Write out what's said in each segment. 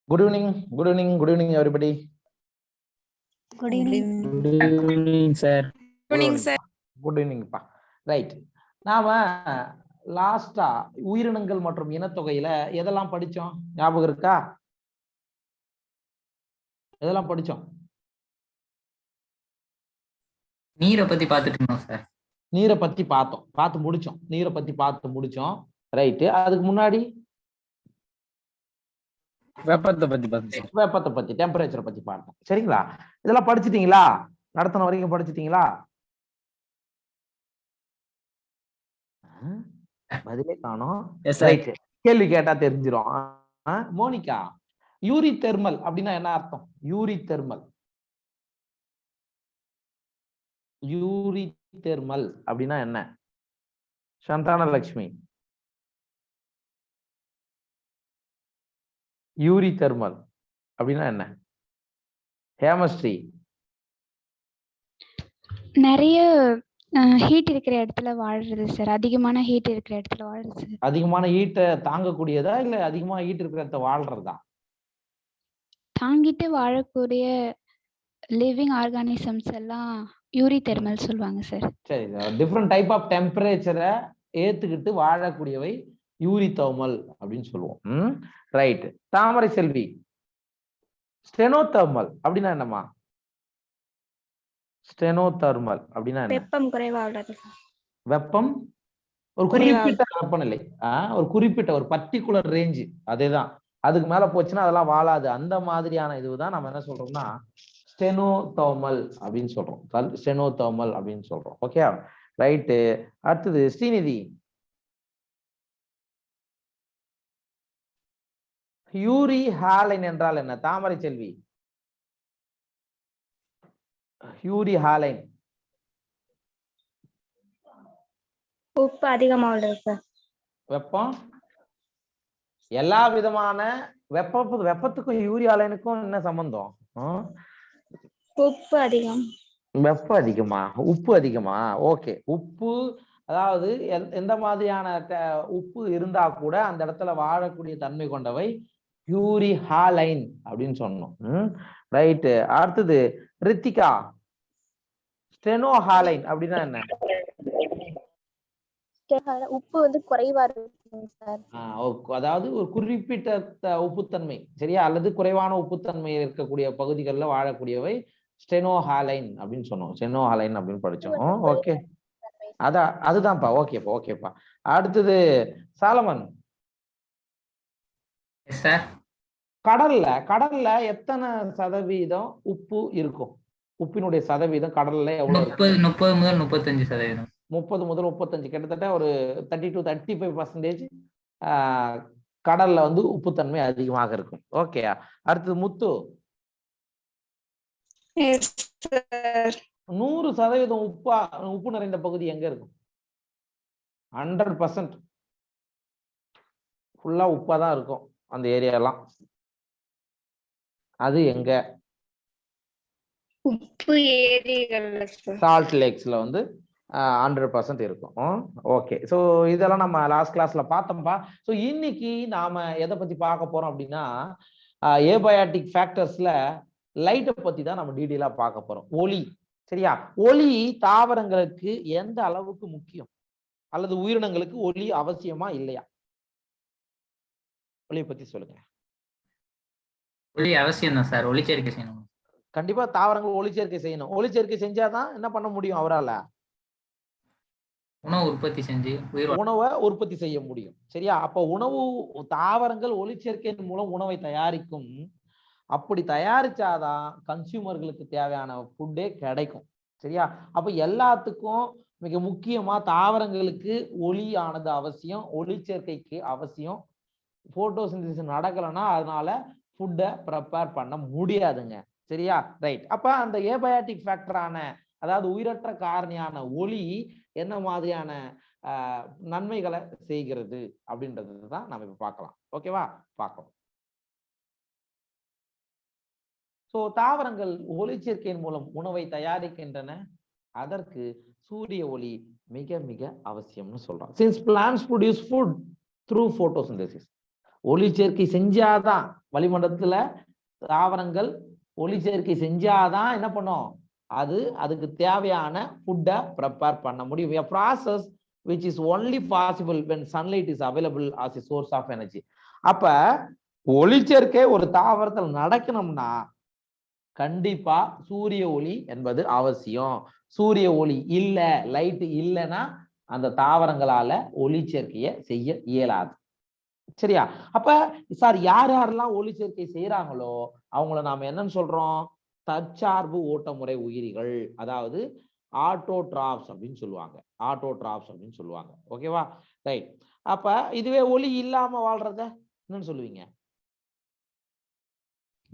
Good evening, good evening, everybody. Good evening. Good evening, sir. Good evening, sir. Good evening, pa. Right. நாம லாஸ்டா உயிரினங்கள் மற்றும் இனத்தொகையில எதெல்லாம் படிச்சோம் ஞாபகம் இருக்கா? எதெல்லாம் படிச்சோம்? நீரை பத்தி பார்த்துட்டு இருந்தோம் சார். நீரை பத்தி பார்த்து முடிச்சோம். நீரை பத்தி பார்த்து முடிச்சோம். ரைட். அதுக்கு முன்னாடி வெப்பத்தை பத்தி பார்த்தோம். வெப்பத்தை பத்தி, டெம்பரேச்சரை பத்தி பார்த்தோம். சரிங்களா? இதெல்லாம் படிச்சிட்டீங்களா? நடத்தின வரைக்கும் படிச்சிட்டீங்களா? பதிலே காணோம். கேள்வி கேட்டா தெரிஞ்சிடும். மோனிகா, யூரி தெர்மல் அப்படின்னா என்ன அர்த்தம்? யூரி தெர்மல் அப்படின்னா என்ன? சந்தான லட்சுமி, யூரி தெர்மல் அப்படின்னா என்ன? ஹேமஸ்ரீ, நிறைய ஹீட் இருக்கிற இடத்துல வாழ்றது சார். அதிகமான ஹீட் இருக்கிற இடத்துல வாழ்றது சார். அதிகமான ஹீட்டை தாங்கக்கூடியதா இல்ல அதிகமான ஹீட் இருக்கிற இடத்துல வாழ்றதா? தாங்கிட்டு வாழக்கூடிய லிவிங் ஆர்கானிசம்ஸ் எல்லாம் யூரி தெர்மல் சொல்லுவாங்க சார். சரி, டிஃப்ரெண்ட் டைப் ஆஃப் டெம்பரேச்சரை ஏத்துக்கிட்டு வாழக்கூடியவை யூரி தெர்மல் அப்படின்னு சொல்லுவோம். ரைட். தாமரை செல்வி, ஸ்டெனோதெர்மல் அப்படின்னா என்னமா? ஸ்டெனோதெர்மல் அப்படின்னா என்ன? வெப்பம் குறைவா உள்ளது. வெப்பம் ஒரு குறிப்பிட்ட வெப்பநிலை, ஒரு குறிப்பிட்ட ஒரு பர்டிகுலர் ரேஞ்சு, அதேதான். அதுக்கு மேல போச்சுன்னா அதெல்லாம் வாழாது. அந்த மாதிரியான இதுதான் நம்ம என்ன சொல்றோம்னா ஸ்டெனோதெர்மல் அப்படின்னு சொல்றோம். ஸ்டெனோதெர்மல் அப்படின்னு சொல்றோம். Okay, right. அடுத்தது ஸ்ரீநிதி, யூரி ஹாலைன் என்றால் என்ன? தாமரை செல்வி, யூரி ஹாலைன். உப்பு அதிகமா உள்ளது சார். வெப்பம், எல்லா விதமான வெப்பத்துக்கும் யூரி ஹாலைனுக்கும் என்ன சம்பந்தம்? உப்பு அதிகம். வெப்பம் அதிகமா, உப்பு அதிகமா? ஓகே. உப்பு, அதாவது எந்த மாதிரியான உப்பு இருந்தா கூட அந்த இடத்துல வாழக்கூடிய தன்மை கொண்டவை யூரி ஹாலைன் அப்படின்னு சொன்னோம். ரைட்டு. அடுத்தது ரித்திகா, ஸ்டெனோ ஹாலைன் அப்படின்னா என்ன? உப்பு வந்து குறைவா இருக்கு சார். அதாவது ஒரு குறிப்பிட்ட உப்புத்தன்மை, சரியா, அல்லது குறைவான உப்புத்தன்மை இருக்கக்கூடிய பகுதிகளில் வாழக்கூடியவை ஸ்டெனோஹாலைன் அப்படின்னு சொன்னோம். ஸ்டெனோஹாலைன் அப்படின்னு படிச்சோம். ஓகே, அதுதான்ப்பா. ஓகேப்பா. அடுத்தது சாலமன், கடல்ல எத்தனை சதவீதம் உப்பு இருக்கும்? உப்பினுடைய சதவீதம் கடல்ல எவ்வளவு? 30 முதல் 35%. 30 முதல் 35, கிட்டத்தட்ட ஒரு 30 to 35% கடல்ல வந்து உப்புத்தன்மை அதிகமாக இருக்கும். ஓகே. அடுத்தது முத்து, 100% உப்பு நிறைந்த பகுதி எங்க இருக்கும்? 100% ஃபுல்லா உப்பா தான் இருக்கும் அந்த ஏரியாலாம். அது எங்க? உப்பு ஏரிகள், சால்ட் லேக்ஸ்ல வந்து 100% இருக்கும். ஓகே. ஸோ இதெல்லாம் நம்ம லாஸ்ட் கிளாஸ்ல பார்த்தோம்பா. ஸோ இன்னைக்கு நாம எதை பத்தி பார்க்க போறோம் அப்படின்னா ஏபயாட்டிக் ஃபேக்டர்ஸ்ல லைட்டை பத்தி தான் நம்ம டீட்டெயிலா பார்க்க போறோம். ஒளி, சரியா? ஒளி தாவரங்களுக்கு எந்த அளவுக்கு முக்கியம், அல்லது உயிரினங்களுக்கு ஒளி அவசியமா இல்லையா? ஒளியை பத்தி சொல்லுங்க. ஒளி அவசியம் தான் சார். ஒளிச்சேர்க்கை செய்யணும். கண்டிப்பா தாவரங்கள் ஒளிச்சேர்க்கை செய்யணும். ஒளிச்சேர்க்கை செஞ்சாதான் என்ன பண்ண முடியும் அவரால? உணவை உற்பத்தி செய்ய முடியும். சரியா? அப்ப தாவரங்கள் ஒளிச்சேர்க்கையின் மூலம் உணவை தயாரிக்கும். அப்படி தயாரிச்சாதான் கன்சியூமர்களுக்கு தேவையான ஃபுட்டே கிடைக்கும். சரியா? அப்ப எல்லாத்துக்கும் மிக முக்கியமா தாவரங்களுக்கு ஒளியானது அவசியம், ஒளிச்சேர்க்கைக்கு அவசியம். போட்டோசிந்தசிஸ் நடக்கலைன்னா அதனால ஃபுட்டை ப்ரிப்பேர் பண்ண முடியாதுங்க. சரியா? ரைட். அப்ப அந்த ஏபயாட்டிக் ஃபேக்டரான, அதாவது உயிரற்ற காரணியான ஒளி என்ன மாதிரியான நன்மைகளை செய்கிறது அப்படின்றது தான் நம்ம இப்ப பார்க்கலாம். ஓகேவா? பார்க்கலாம். ஸோ தாவரங்கள் ஒளிச்சேர்க்கையின் மூலம் உணவை தயாரிக்கின்றன. அதற்கு சூரிய ஒளி மிக மிக அவசியம்னு சொல்றோம். Since plants produce food through photosynthesis, ஒளிச்சேர்க்கை செஞ்சாதான் வளிமண்டலத்துல தாவரங்கள் ஒளிச்சேர்க்கை செஞ்சாதான் என்ன பண்ணும், அதுக்கு தேவையான ஃபுட்டை ப்ரிப்பேர் பண்ண முடியும். A process which is only possible when sunlight is available as a source of energy. அப்ப ஒளிச்சேர்க்கை ஒரு தாவரத்தில் நடக்கணும்னா கண்டிப்பா சூரிய ஒளி என்பது அவசியம். சூரிய ஒளி இல்ல, லைட் இல்லைன்னா அந்த தாவரங்களால ஒளிச்சேர்க்கையை செய்ய இயலாது. சரியா? அப்ப சார் யாரெல்லாம் ஒளிச்சேர்க்கை செய்யறாங்களோ அவங்கள நாம என்னன்னு சொல்றோம், தற்சார்பு ஓட்டமுறை உயிரிகள், அதாவது ஆட்டோட்ராப்ஸ் அப்படின்னு சொல்லுவாங்க. ஆட்டோட்ராப்ஸ் அப்படின்னு சொல்லுவாங்க. ஓகேவா? ரைட். அப்ப இதுவே ஒளி இல்லாம வாழ்றத என்னன்னு சொல்லுவீங்க?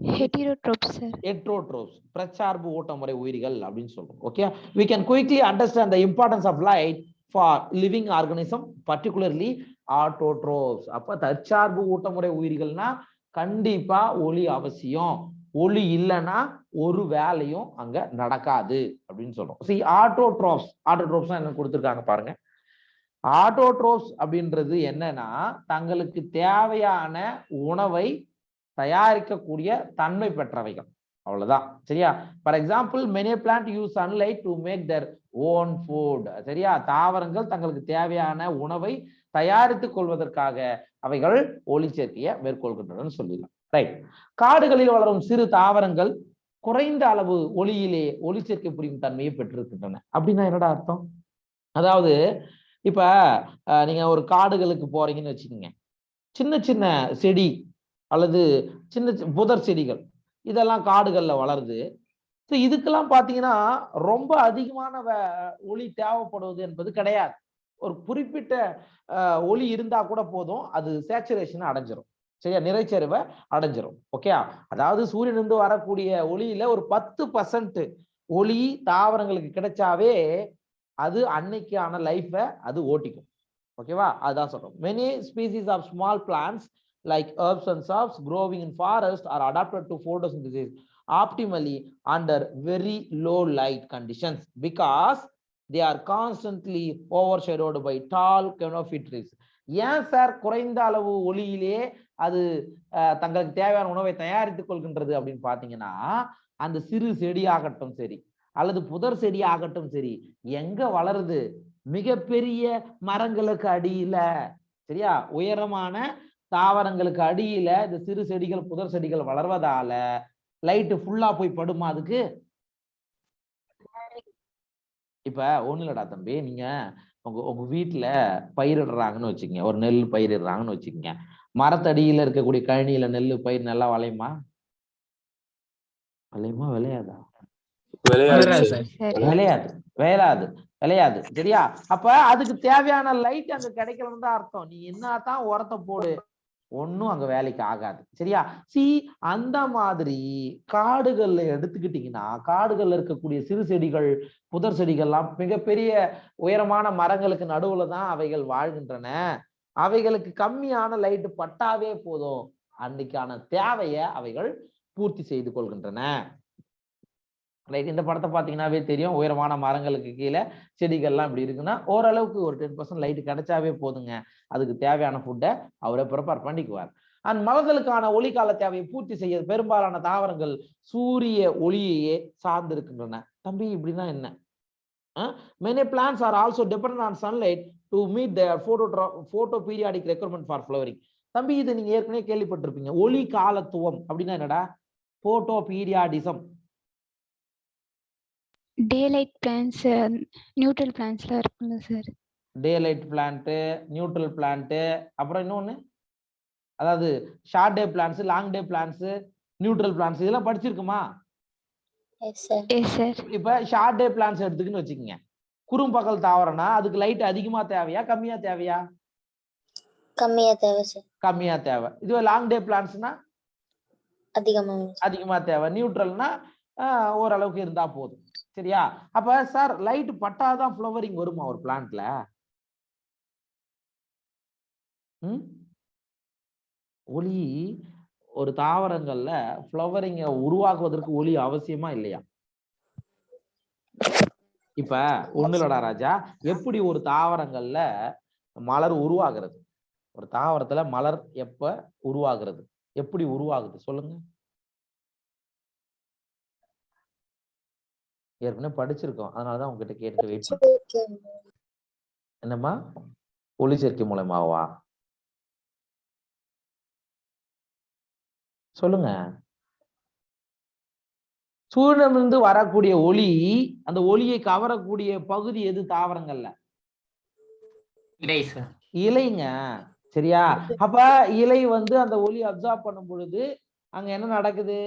Heterotrophs sir. ஹெட்ரோட்ரோப்ஸ், பிரச்சார்பு ஓட்டமுறை உயிரிகள் அப்படின்னு சொல்றோம். Okay, we can quickly understand the importance of light for living organism, particularly autotrophs. அப்ப தற்சார்பு ஊட்டமுறை உயிரிகள்னா கண்டிப்பா ஒளி அவசியம். ஒளி இல்லைன்னா ஒரு வேலையும் அங்க நடக்காது அப்படின்னு சொல்றோம். see autotrophs என்ன கொடுத்திருக்காங்க பாருங்க. ஆட்டோட்ரோப்ஸ் அப்படின்றது என்னன்னா தங்களுக்கு தேவையான உணவை தயாரிக்கக்கூடிய தன்மை பெற்றவைகள், அவ்வளவுதான். சரியா? For example many plant use sunlight to make their own food. சரியா? தாவரங்கள் தங்களுக்கு தேவையான உணவை தயாரித்துக் கொள்வதற்காக அவைகள் ஒளிச்சேர்க்கையை மேற்கொள்கின்றன சொல்லிடலாம். ரைட். காடுகளில் வளரும் சிறு தாவரங்கள் குறைந்த அளவு ஒளியிலே ஒளிச்சேர்க்கை புரியும் தன்மையை பெற்றிருக்கின்றன. அப்படின்னா என்னடா அர்த்தம்? அதாவது இப்ப நீங்க ஒரு காடுகளுக்கு போறீங்கன்னு வச்சுக்கோங்க, சின்ன சின்ன செடி அல்லது சின்ன புதர் செடிகள் இதெல்லாம் காடுகள்ல வளருது. இதுக்கெல்லாம் பாத்தீங்கன்னா ரொம்ப அதிகமான ஒளி தேவைப்படுவது என்பது கிடையாது. ஒரு குறிப்பிட்ட ஒளி இருந்தா கூட போதும், அது சேச்சுரேஷன் அடைஞ்சிரும். சரியா? நிறைச்சரிவை அடைஞ்சிரும். ஓகே, அதாவது சூரியனிலிருந்து வரக்கூடிய ஒளியில ஒரு 10% ஒளி தாவரங்களுக்கு கிடைச்சாவே அது அன்னைக்கான லைஃப அது ஓட்டிக்கும். ஓகேவா? அதுதான் சொல்றோம். many species of small plants like herbs and shrubs growing in forest are adapted to photosynthesis optimally under very low light conditions because they are constantly overshadowed by tall canopy trees. ஏன் sir குறைந்த அளவு ஒளியிலே அது தங்களுக்கு தேவையான உணவை தயாரித்துக் கொள்கின்றது அப்படின்னு பாத்தீங்கன்னா, அந்த சிறு செடி ஆகட்டும் சரி அல்லது புதர் செடி ஆகட்டும் சரி, எங்க வளருது? மிகப்பெரிய மரங்களுக்கு அடியில. சரியா? உயரமான தாவரங்களுக்கு அடியில இந்த சிறு செடிகள் புதர் செடிகள் வளர்வதால லைட்டு ஃபுல்லா போய் படுமா அதுக்கு? இப்ப ஒண்ணு இல்லடா தம்பி, நீங்க உங்க வீட்டுல பயிரிடுறாங்கன்னு வச்சுக்கோங்க, ஒரு நெல் பயிரிடுறாங்கன்னு வச்சுக்கோங்க, மரத்தடியில இருக்கக்கூடிய கழனியில நெல் பயிர் நல்லா விளையுமா? விளையுமா? விளையாதா? விளையாது. சரியா? அப்ப அதுக்கு தேவையான லைட் அங்க கிடைக்கலன்னு தான் அர்த்தம். நீ என்னதான் உரத்தை போடு, ஒன்னும் அங்க வேலைக்கு ஆகாது. சரியா? அந்த மாதிரி காடுகள்ல எடுத்துக்கிட்டீங்கன்னா, காடுகள்ல இருக்கக்கூடிய சிறு செடிகள் புதர் செடிகள்லாம் மிகப்பெரிய உயரமான மரங்களுக்கு நடுவுல தான் அவைகள் வாழ்கின்றன. அவைகளுக்கு கம்மியான லைட் பட்டாவே போதும், அன்னைக்கான தேவையை அவைகள் பூர்த்தி செய்து கொள்கின்றன. இந்த படத்தை பாத்தீங்கன்னாவே தெரியும், உயரமான மரங்களுக்கு கீழே செடிகள்லாம் இப்படி இருக்குன்னா ஓரளவுக்கு ஒரு 10% லைட் கிடைச்சாவே போதுங்க, அதுக்கு தேவையான ஃபுட்டை அவரை ப்ரிப்பேர் பண்ணிக்குவார். அண்ட் மலர்களுக்கான ஒளிக்கால தேவையை பூர்த்தி செய்ய பெரும்பாலான தாவரங்கள் சூரிய ஒளியையே சார்ந்து இருக்கின்றன. தம்பி இப்படின்னா என்ன? many plants are also dependent on sunlight to meet their photoperiodic requirement for flowering. தம்பி இது நீங்க ஏற்கனவே கேள்விப்பட்டிருப்பீங்க. ஒளி காலத்துவம் அப்படின்னா என்னடா? போட்டோபீரியாடிசம். டேலைட் பிளான்ட்ஸ், நியூட்ரல் பிளான்ட்ஸ்லாம் இருக்குல்ல sir? Daylight plant, neutral plant, அப்புறம் இன்னொன்னு அதாவது ஷார்ட் டே பிளான்ட்ஸ், லாங் டே பிளான்ட்ஸ், நியூட்ரல் பிளான்ட்ஸ், இதெல்லாம் படிச்சிருக்குமா? இப்ப ஷார்ட் டே பிளான்ட்ஸ் எடுத்துக்கின்னு வச்சுக்கோங்க, குறும்பகல் தாவரம்னா அதுக்கு லைட் அதிகமா தேவையா கம்மியா தேவையா? கம்மியா தேவை சார். கம்மியா தேவை. இதுவே லாங் டே பிளான்ட்ஸ்னா அதிகமா தேவை. நியூட்ரல்னா ஓரளவுக்கு இருந்தா போதும். சரியா? அப்ப சார் லைட் பட்டாதான் ஃப்ளவரிங் வருமா ஒரு பிளான்ட்ல? ஒளி ஒரு தாவரங்கள்ல ஃப்ளவரிங்க உருவாக்குவதற்கு ஒளி அவசியமா இல்லையா? இப்ப ஒண்ணுலடா ராஜா, எப்படி ஒரு தாவரங்கள்ல மலர் உருவாகிறது? ஒரு தாவரத்துல மலர் எப்ப உருவாகிறது, எப்படி உருவாகுது சொல்லுங்க. ஏற்கனவே படிச்சிருக்கோம், அதனாலதான் உங்ககிட்ட கேட்டு வெயிட் பண்ண. என்னம்மா? ஒளிச்சேர்க்கை மூலமாவா? சொல்லுங்க. சூரியனிலிருந்து வரக்கூடிய ஒளி, அந்த ஒளியை கவரக்கூடிய பகுதி எது தாவரங்கள்ல? இலை சார். இலைங்க. சரியா? அப்ப இலை வந்து அந்த ஒளி அப்சார்ப் பண்ணும் பொழுது அங்க என்ன நடக்குது?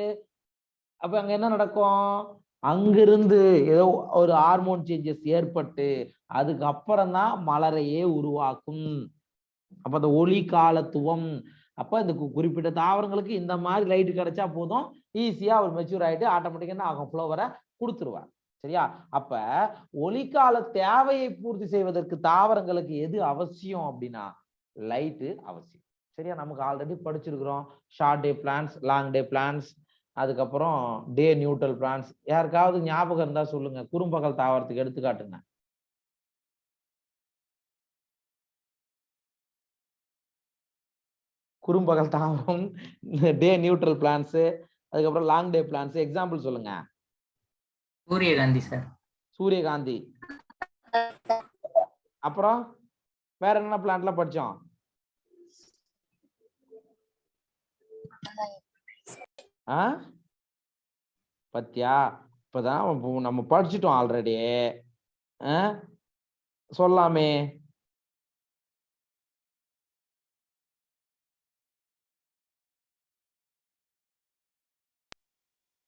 அப்ப அங்க என்ன நடக்கும்? அங்கிருந்து ஏதோ ஒரு ஹார்மோன் சேஞ்சஸ் ஏற்பட்டு அதுக்கப்புறம் தான் மலரையே உருவாக்கும். அப்ப அந்த ஒளி காலத்துவம். அப்ப இந்த குறிப்பிட்ட தாவரங்களுக்கு இந்த மாதிரி லைட் கிடைச்சா போதும், ஈஸியா ஒரு மெச்சூர் ஆயிட்டு ஆட்டோமேட்டிக்கா என்ன ஆகும்? ஃப்ளவரை கொடுத்துருவார். சரியா? அப்ப ஒளிக்கால தேவையை பூர்த்தி செய்வதற்கு தாவரங்களுக்கு எது அவசியம் அப்படின்னா லைட்டு அவசியம். சரியா? நமக்கு ஆல்ரெடி படிச்சிருக்கிறோம். Short day plans, long day plans, அதுக்கப்புறம் டே நியூட்ரல் பிளான்ஸ். யாருக்காவது ஞாபகம் இருந்தா சொல்லுங்க. குறும்பகல் தாவரத்துக்கு எடுத்துக்காட்டுங்க. குறும்பகல் தாவரம், டே நியூட்ரல் பிளான்ஸ், அதுக்கப்புறம் லாங் டே பிளான்ஸ். எக்ஸாம்பிள் சொல்லுங்க. சூரியகாந்தி சார். சூரியகாந்தி. அப்புறம் வேற என்ன பிளான்ட்லாம் படிச்சோம்? பத்தியா? இப்பதான் நம்ம படிச்சுட்டோம் ஆல்ரெடி. சொல்லாமே.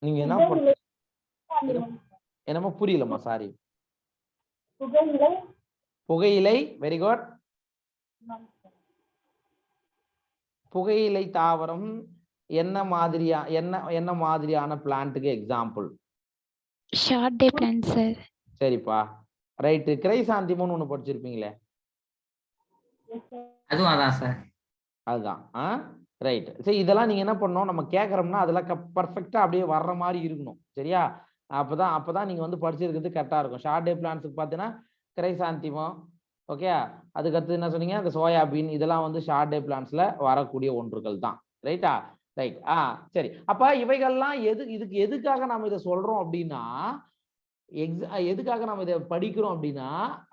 நீங்க என்ன என்னமோ புரியலம்மா, சாரி. புகையிலை. Very good. புகையிலை தாவரம் என்ன மாதிரியான பிளான்ட்டுக்கு example? Short day plant sir. சரிப்பா, ரைட். கிரைசாந்திமம்னு ஒண்ணு படிச்சிருப்பீங்களே? அதுவும் அதான் சார். அதுதான். ரைட். சரி, இதெல்லாம் நீங்க என்ன பண்ணணும், நம்ம கேட்கறோம்னா அதெல்லாம் பர்ஃபெக்டா அப்படியே வர்ற மாதிரி இருக்கணும். சரியா? அப்பதான் நீங்க வந்து படிச்சிருக்கிறது கரெக்டா இருக்கும். ஷார்ட் டே பிளான்ஸுக்கு பார்த்தீங்கன்னா கிரைசாந்திமம், ஓகே. அதுக்கடுத்து என்ன சொன்னீங்க? இந்த சோயாபீன். இதெல்லாம் வந்து ஷார்ட் டே பிளான்ஸ்ல வரக்கூடிய ஒன்றுகள் தான். ரைட்டா? ரைட். சரி. அப்ப இவைகள்லாம் இதுக்கு எதுக்காக நாம இதை சொல்றோம் அப்படின்னா, எதுக்காக நம்ம இதை படிக்கிறோம் அப்படின்னா,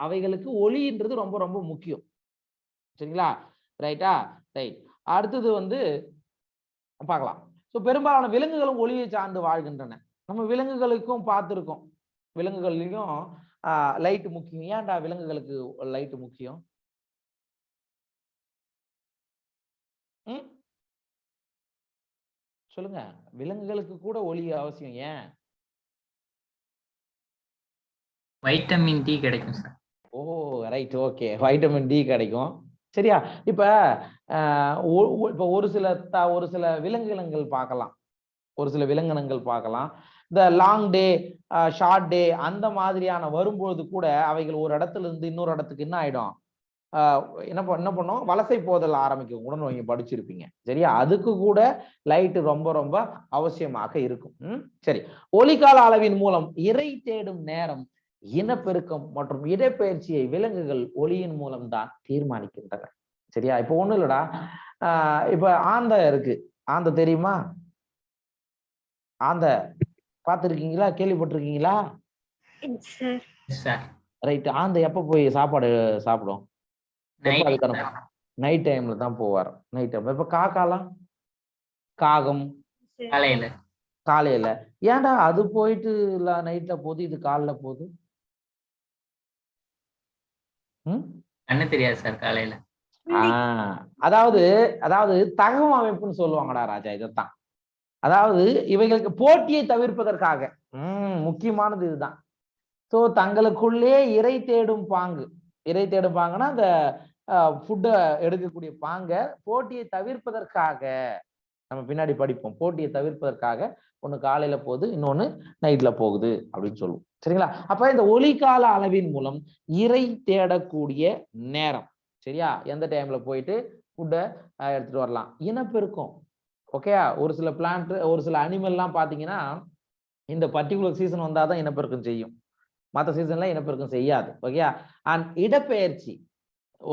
அவைகளுக்கு ஒளின்றது ரொம்ப ரொம்ப முக்கியம். சரிங்களா? ரைட்டா? ரைட். அடுத்தது வந்து பார்க்கலாம். ஸோ பெரும்பாலான விலங்குகளும் ஒளியை சார்ந்து வாழ்கின்றன. நம்ம விலங்குகளுக்கும் பார்த்துருக்கோம். விலங்குகள்லையும் லைட் முக்கியம். ஏன்டா விலங்குகளுக்கு லைட் முக்கியம்? சொல்லுங்க. விலங்குகளுக்கு கூட ஒளி அவசியம். ஏன்? வைட்டமின் டி கிடைக்கும் சார். ஓ, ரைட். ஓகே, வைட்டமின் டி கிடைக்கும். சரியா? இப்ப ஒரு சில விலங்கினங்கள் பார்க்கலாம். ஒரு சில விலங்கினங்கள் பார்க்கலாம். இந்த லாங் டே, ஷார்ட் டே அந்த மாதிரியான வரும்போது கூட அவைகள் ஒரு இடத்துல இருந்து இன்னொரு இடத்துக்கு என்ன ஆயிடும்? என்ன பண்ணும்? வலசை போதல் ஆரம்பிக்கும். உடனே நீங்க படிச்சிருப்பீங்க. சரியா? அதுக்கு கூட லைட் ரொம்ப ரொம்ப அவசியமாக இருக்கும். சரி. ஒளிக்கால அளவின் மூலம் இரை தேடும் நேரம், இனப்பெருக்கம் மற்றும் இடப்பெயர்ச்சியை விலங்குகள் ஒளியின் மூலம் தான் தீர்மானிக்கின்றன. சரியா? இப்ப ஒண்ணு இல்லடா, இப்ப ஆந்தை இருக்கு. ஆந்தை தெரியுமா? ஆந்தை பார்த்திருக்கீங்களா? கேள்விப்பட்டிருக்கீங்களா? ரைட். ஆந்தை எப்ப போய் சாப்பாடு சாப்பிடும்? நைட் டைம்ல தான் போவார். Night time. இப்ப காக்காலாம், காகம் காலையில. ஏன்டா அது போயிட்டு நைட்ல போகுது, இது காலைல போகுது? கண்ணு தெரியாது சார் காலையில. அதாவது தகவல் அமைப்புன்னு சொல்லுவாங்கடா ராஜா. இதைத்தான், அதாவது இவைகளுக்கு போட்டியை தவிர்ப்பதற்காக முக்கியமானது இதுதான். சோ தங்களுக்குள்ளே இரை தேடும் பாங்குனா அந்த ஃபுட்டை எடுக்கக்கூடிய பாங்க போட்டியை தவிர்ப்பதற்காக, நம்ம பின்னாடி படிப்போம், போட்டியை தவிர்ப்பதற்காக ஒண்ணு காலையில போகுது, இன்னொன்னு நைட்ல போகுது அப்படின்னு சொல்லுவோம். சரிங்களா? அப்ப இந்த ஒளிக்கால அளவின் மூலம் இரை தேடக்கூடிய நேரம். சரியா? எந்த டைம்ல போயிட்டு ஃபுட்டை எடுத்துட்டு வரலாம். இனப்பெருக்கம். ஓகே. ஒரு சில பிளான்ட், ஒரு சில அனிமல் எல்லாம் பாத்தீங்கன்னா இந்த பர்டிகுலர் சீசன் வந்தாதான் இனப்பெருக்கம் செய்யும். மற்ற சீசன்ல இனப்பெருக்கம் செய்யாது. ஓகே. அண்ட் இடப்பெயர்ச்சி.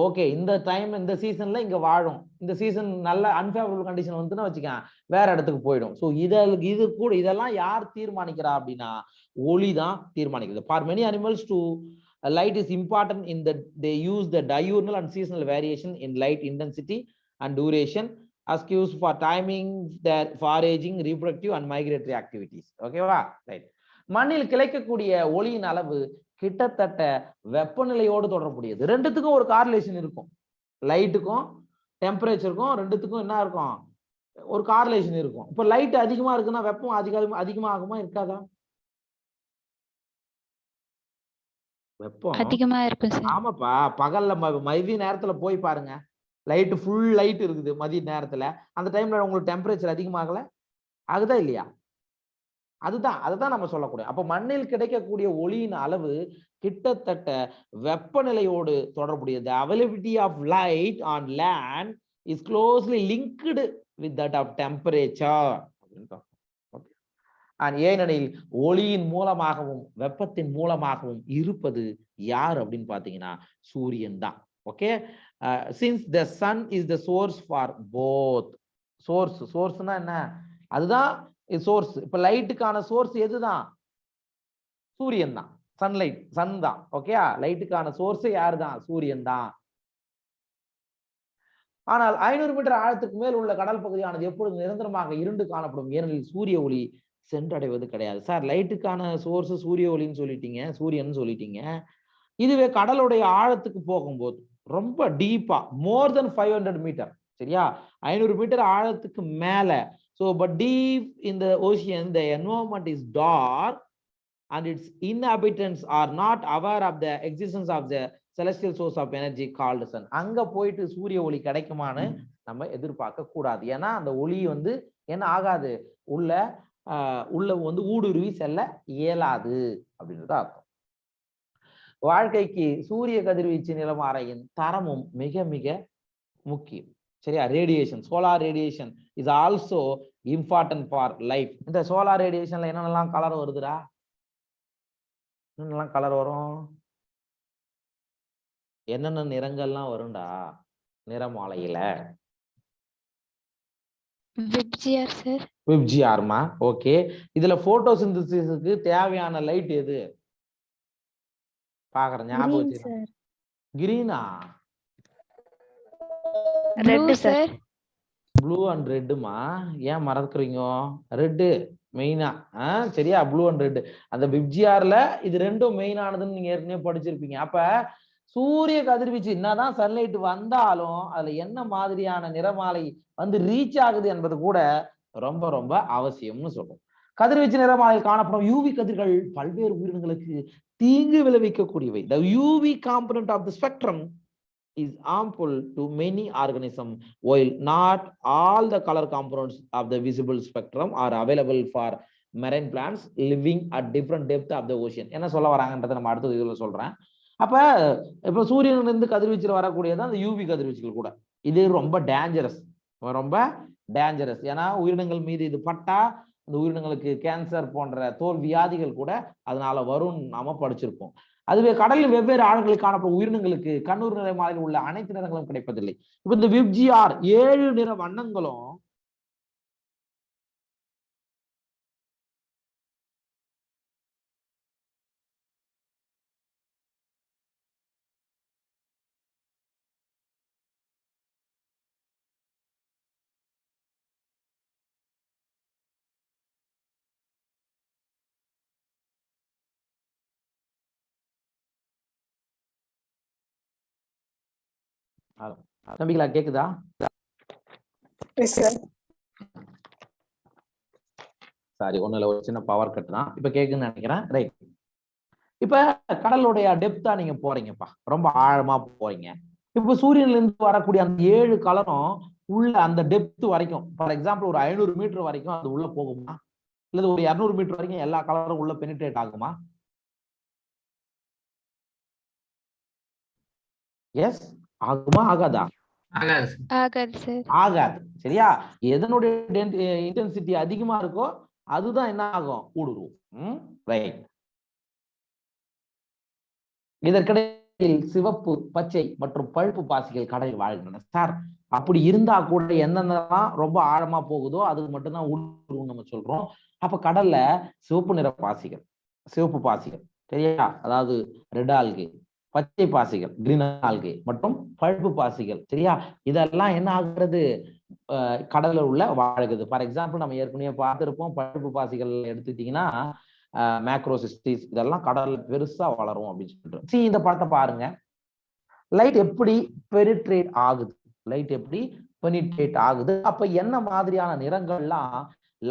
ஓகே இந்த டைம் இந்த சீசன்ல இங்க வாழும், இந்த சீசன் நல்ல அன்ஃபேவரபிள் கண்டிஷன் வந்துன்னா வச்சுக்கேன் வேற இடத்துக்கு போயிடும். ஸோ இது கூட இதெல்லாம் யார் தீர்மானிக்கிறா அப்படின்னா ஒளி தான் தீர்மானிக்கிறது. For many animals to light is important in that they use the diurnal and seasonal variation in light intensity and duration as cues for timing their foraging, reproductive and migratory activities. ஓகேவா? Right. மண்ணில் கிடைக்கக்கூடிய ஒளியின் அளவு கிட்டத்தட்ட வெப்பநிலையோடு தொடர்புடையது. ரெண்டுத்துக்கும் ஒரு correlation இருக்கும், லைட்டுக்கும் டெம்பரேச்சருக்கும் ரெண்டுத்துக்கும் என்ன இருக்கும், ஒரு கார்லேஷன் இருக்கும். இப்போ லைட் அதிகமா இருக்குன்னா வெப்பம் அதிகமா ஆகுமா இருக்காதா? வெப்பம் அதிகமா இருக்கும் சார். ஆமாப்பா, பகல்ல மதிய நேரத்துல போய் பாருங்க, லைட் ஃபுல் லைட் இருக்குது மதிய நேரத்துல, அந்த டைம்ல உங்களுக்கு டெம்பரேச்சர் அதிகமாகல ஆகுதா இல்லையா? அதுதான் நம்ம சொல்லக்கூடிய. அப்ப மண்ணில் கிடைக்கக்கூடிய ஒளியின் அளவு கிட்டத்தட்ட வெப்பநிலையோடு தொடர்புடையது. availability of light on land is closely linked with that of temperature. ஏனெனில் ஒளியின் மூலமாகவும் வெப்பத்தின் மூலமாகவும் இருப்பது யார் அப்படின்னு பாத்தீங்கன்னா சூரியன் தான். Okay, since the sun is the source for both. சோர்ஸ்னா என்ன, அதுதான் சோர்ஸ். இப்ப லைட்டுக்கான சோர்ஸ் எதுதான், சூரியன் தான், சன்லைட், சன் தான். ஓகே, லைட்டுக்கான சோர்ஸ் யாரு தான், சூரியன் தான். ஆனால் 500 மீட்டர் ஆழத்துக்கு மேல் உள்ள கடல் பகுதியானது எப்பொழுது நிரந்தரமாக இருண்டு காணப்படும், ஏனெனில் சூரிய ஒளி சென்றடைவது கிடையாது. சார் லைட்டுக்கான சோர்ஸ் சூரிய ஒளின்னு சொல்லிட்டீங்க, சூரியன் சொல்லிட்டீங்க. இதுவே கடலுடைய ஆழத்துக்கு போகும்போது ரொம்ப டீப்பா மோர் தென் 500 மீட்டர், சரியா, 500 மீட்டர் ஆழத்துக்கு மேல. So but deep in the ocean the environment is dark and its inhabitants are not aware of the existence of the celestial source of energy called sun. அங்க போயிட்டு சூரிய ஒளி கிடைக்குமான்னு நம்ம எதிர்பார்க்க கூடாது. ஏன்னா அந்த ஒளி என்ன ஆகாது, உள்ள ஊடுருவி செல்ல இயலாது அப்படின்றது அர்த்தம். வாழ்க்கைக்கு சூரிய கதிர்வீச்சு நிலமாறையின் தரமும் மிக மிக முக்கியம், சரியா. Radiation, solar radiation is also important for life. இந்த சோலார் ரேடியேஷன்ல என்னென்னலாம் கலர் வருதுடா, என்னென்னலாம் கலர் வரும், என்னென்ன நிறங்கள்லாம் வரும்டா நிறமாலையில? VIBGYOR sir. விப்ஜிஆர்மா, ஓகே. இதுல போட்டோசிந்தசிஸ்க்கு தேவையான லைட் எது பாக்குற ஞாபகம் வச்சுக்கோங்க. கிரீனா, ரெட் சார். ப்ளூ அண்ட் ரெட்டுமா, ஏன் மறக்கிறீங்க? ரெட்டு மெயினா, சரியா, ப்ளூ அண்ட் ரெட். அந்த விப்ஜிஆர்ல இது ரெண்டும் மெயினானதுன்னு நீங்க ஏற்கனவே படிச்சிருப்பீங்க. அப்ப சூரிய கதிர்வீச்சு என்னதான் சன்லைட் வந்தாலும் அதுல என்ன மாதிரியான நிறமாலை ரீச் ஆகுது என்பது கூட ரொம்ப ரொம்ப அவசியம்னு சொல்றோம். கதிர்வீச்சு நிறமாலையில் காணப்படும் யூவி கதிர்கள் பல்வேறு உயிரினங்களுக்கு தீங்கு விளைவிக்கக்கூடியவை. The UV component of the spectrum is harmful to many organisms, while not all the color components of the visible spectrum are available for marine plants living at different depth of the ocean. என்ன சொல்ல வராங்கன்றதை நம்ம அடுத்த இதுல சொல்றேன். அப்ப இப்ப சூரியனிலிருந்து கதிர்வீச்சில் வரக்கூடியதான் அந்த யூவி கதிர்வீச்சுகள் கூட. இது ரொம்ப டேஞ்சரஸ், ரொம்ப டேஞ்சரஸ். ஏன்னா உயிரினங்கள் மீது இது பட்டா அந்த உயிரினங்களுக்கு கேன்சர் போன்ற தோல் வியாதிகள் கூட அதனால வரும் நாம படிச்சிருப்போம். அதுவே கடலில் வெவ்வேறு ஆழங்களில் காணப்படும் உயிரினங்களுக்கு கண்ணூர் நிறமாலையில் உள்ள அனைத்து நிறங்களும் கிடைப்பதில்லை. இப்ப இந்த விப்ஜிஆர் 7 நிற வண்ணங்களும் தம்பிகளா கேக்குதா? சாரி, ஒண்ணுல ஒரு சின்ன பவர் கட் தான். இப்ப கேக்குன்னு நினைக்கிறேன். ரைட். இப்ப கடலுடைய டெப்தா நீங்க போறீங்கப்பா, ரொம்ப ஆழமா போறீங்க. இப்ப சூரியன்ல இருந்து வரக்கூடிய அந்த 7 கலரும் உள்ள அந்த டெப்த் வரைக்கும், ஃபார் எக்ஸாம்பிள் ஒரு 500 மீட்டர் வரைக்கும் அது உள்ள போகுமா, இல்ல ஒரு 200 மீட்டர் வரைக்கும் எல்லா கலரும் உள்ள பெனிட்ரேட் ஆகுமா? எஸ் ஆகுமா ஆகாதா? ஆகாது, சரியா. எதனுடைய இன்டென்சிட்டி அதிகமா இருக்கோ அதுதான் என்ன ஆகும், ஊடுருவும். ரைட். இதற்கிடையே இடையில் சிவப்பு, பச்சை மற்றும் பழுப்பு பாசிகள் கடலில் வாழ்கின்றன. சார் அப்படி இருந்தா கூட என்னென்னலாம் ரொம்ப ஆழமா போகுதோ அது மட்டும்தான் ஊடுருவும் நம்ம சொல்றோம். அப்ப கடல்ல சிவப்பு நிற பாசிகள், சிவப்பு பாசிகள் சரியா, அதாவது ரெட் ஆல்கே, பச்சை பாசிகள் கிரீன் ஆல்கே மற்றும் பழுப்பு பாசிகள் சரியா, இதெல்லாம் என்ன ஆகுறது கடல்ல உள்ள வாழ்கிறது. ஃபார் எக்ஸாம்பிள் நம்ம ஏற்கனவே பார்த்திருப்போம், பழுப்பு பாசிகள் எடுத்துக்கிட்டீங்கன்னா மேக்ரோசிஸ்டிஸ் இதெல்லாம் கடல்ல பெருசா வளரும் அப்படின்னு சொல்லிட்டு. இந்த படத்தை பாருங்க, லைட் எப்படி பெனிட்ரேட் ஆகுது, லைட் எப்படி பெனிட்ரேட் ஆகுது, அப்ப என்ன மாதிரியான நிறங்கள்லாம்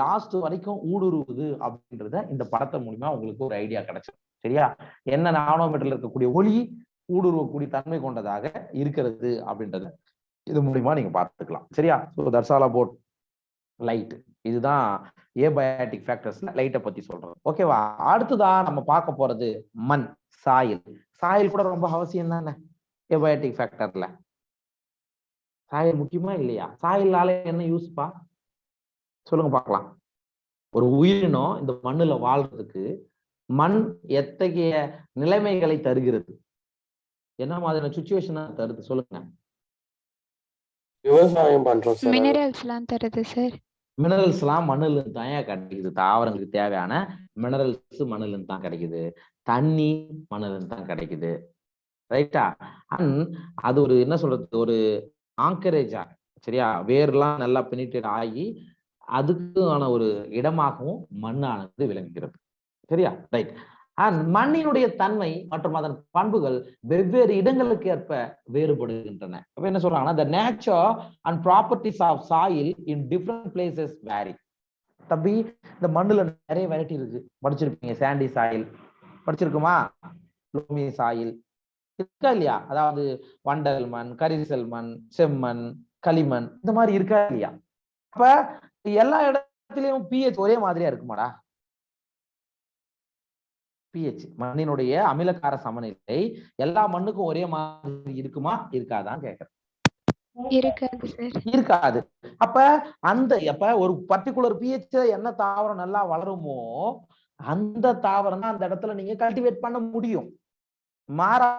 லாஸ்ட் வரைக்கும் ஊடுருவுது அப்படின்றத இந்த படத்தை மூலியமா உங்களுக்கு ஒரு ஐடியா கிடைச்சிடும் சரியா. என்ன நானோமீட்டர்ல இருக்கக்கூடிய ஒளி ஊடுருவக்கூடிய தன்மை கொண்டதாக இருக்கிறது அப்படின்றது இது மூலியமா நீங்க பார்த்துக்கலாம் சரியா. So that's all about light. இதுதான் ஏபயாட்டிக் ஃபேக்டர்ஸ்ல லைட்டை பத்தி சொல்றோம் ஓகேவா. அடுத்துதான் நம்ம பார்க்க போறது மண், சாயில். சாயில் கூட ரொம்ப அவசியம் தானே ஏபயாட்டிக் ஃபேக்டர்ல. சாயில் முக்கியமா இல்லையா? சாயிலால என்ன யூஸ்பா சொல்லுங்க பார்க்கலாம். ஒரு உயிரினம் இந்த மண்ணுல வாழ்றதுக்கு மண் எத்தகைய நிலைமைகளை தருகிறது, என்ன மாதிரியான சுச்சுவேஷன் தருது சொல்லுங்க. விவசாயம் பண்றோம் சார். மினரல்ஸ் எல்லாம் தருது சார். மினரல்ஸ் எல்லாம் மண்ணுல தான் கிடைக்குது. தாவரங்களுக்கு தேவையான மினரல்ஸ் மண்ணுல இருந்து தான் கிடைக்குது. தண்ணி மண்ணுல இருந்து தான் கிடைக்குது ரைட்டா. அண்ட் அது ஒரு என்ன சொல்றது, ஒரு ஆங்கரேஜா சரியா, வேர்லாம் நல்லா பெனிட்ரேட் ஆகி அதுக்கான ஒரு இடமாகவும் மண்ணானது விளங்குகிறது சரியா ரைட். அண்ட் மண்ணினுடைய தன்மை மற்றும் அதன் பண்புகள் வெவ்வேறு இடங்களுக்கு ஏற்ப வேறுபடுகின்றன. அப்ப என்ன சொல்றாங்கன்னா, the nature and properties of soil in different places vary. தம்பி இந்த மண்ணுல நிறைய வெரைட்டி இருக்கு, படிச்சிருப்பீங்க. சாண்டி சாயில் படிச்சிருக்குமா, லோமி சாயில் இருக்கா இல்லையா, அதாவது வண்டல் மண், கரிசல் மண், செம்மண், களிமண் இந்த மாதிரி இருக்கா இல்லையா. அப்ப எல்லா இடத்துலயும் pH ஒரே மாதிரியா இருக்குமாடா? pH மண்ணினுடைய அமிலக்கார சமநிலை எல்லா மண்ணுக்கும் ஒரே மாதிரி இருக்குமா இருக்காதான் கேக்குறேன். இருக்காது சார். இருக்காது. அப்ப ஒரு பர்டிகுலர் pH என்ன தாவரம் நல்லா வளருமோ அந்த தாவரம் தான் அந்த இடத்துல நீங்க கல்டிவேட் பண்ண முடியும். மாறா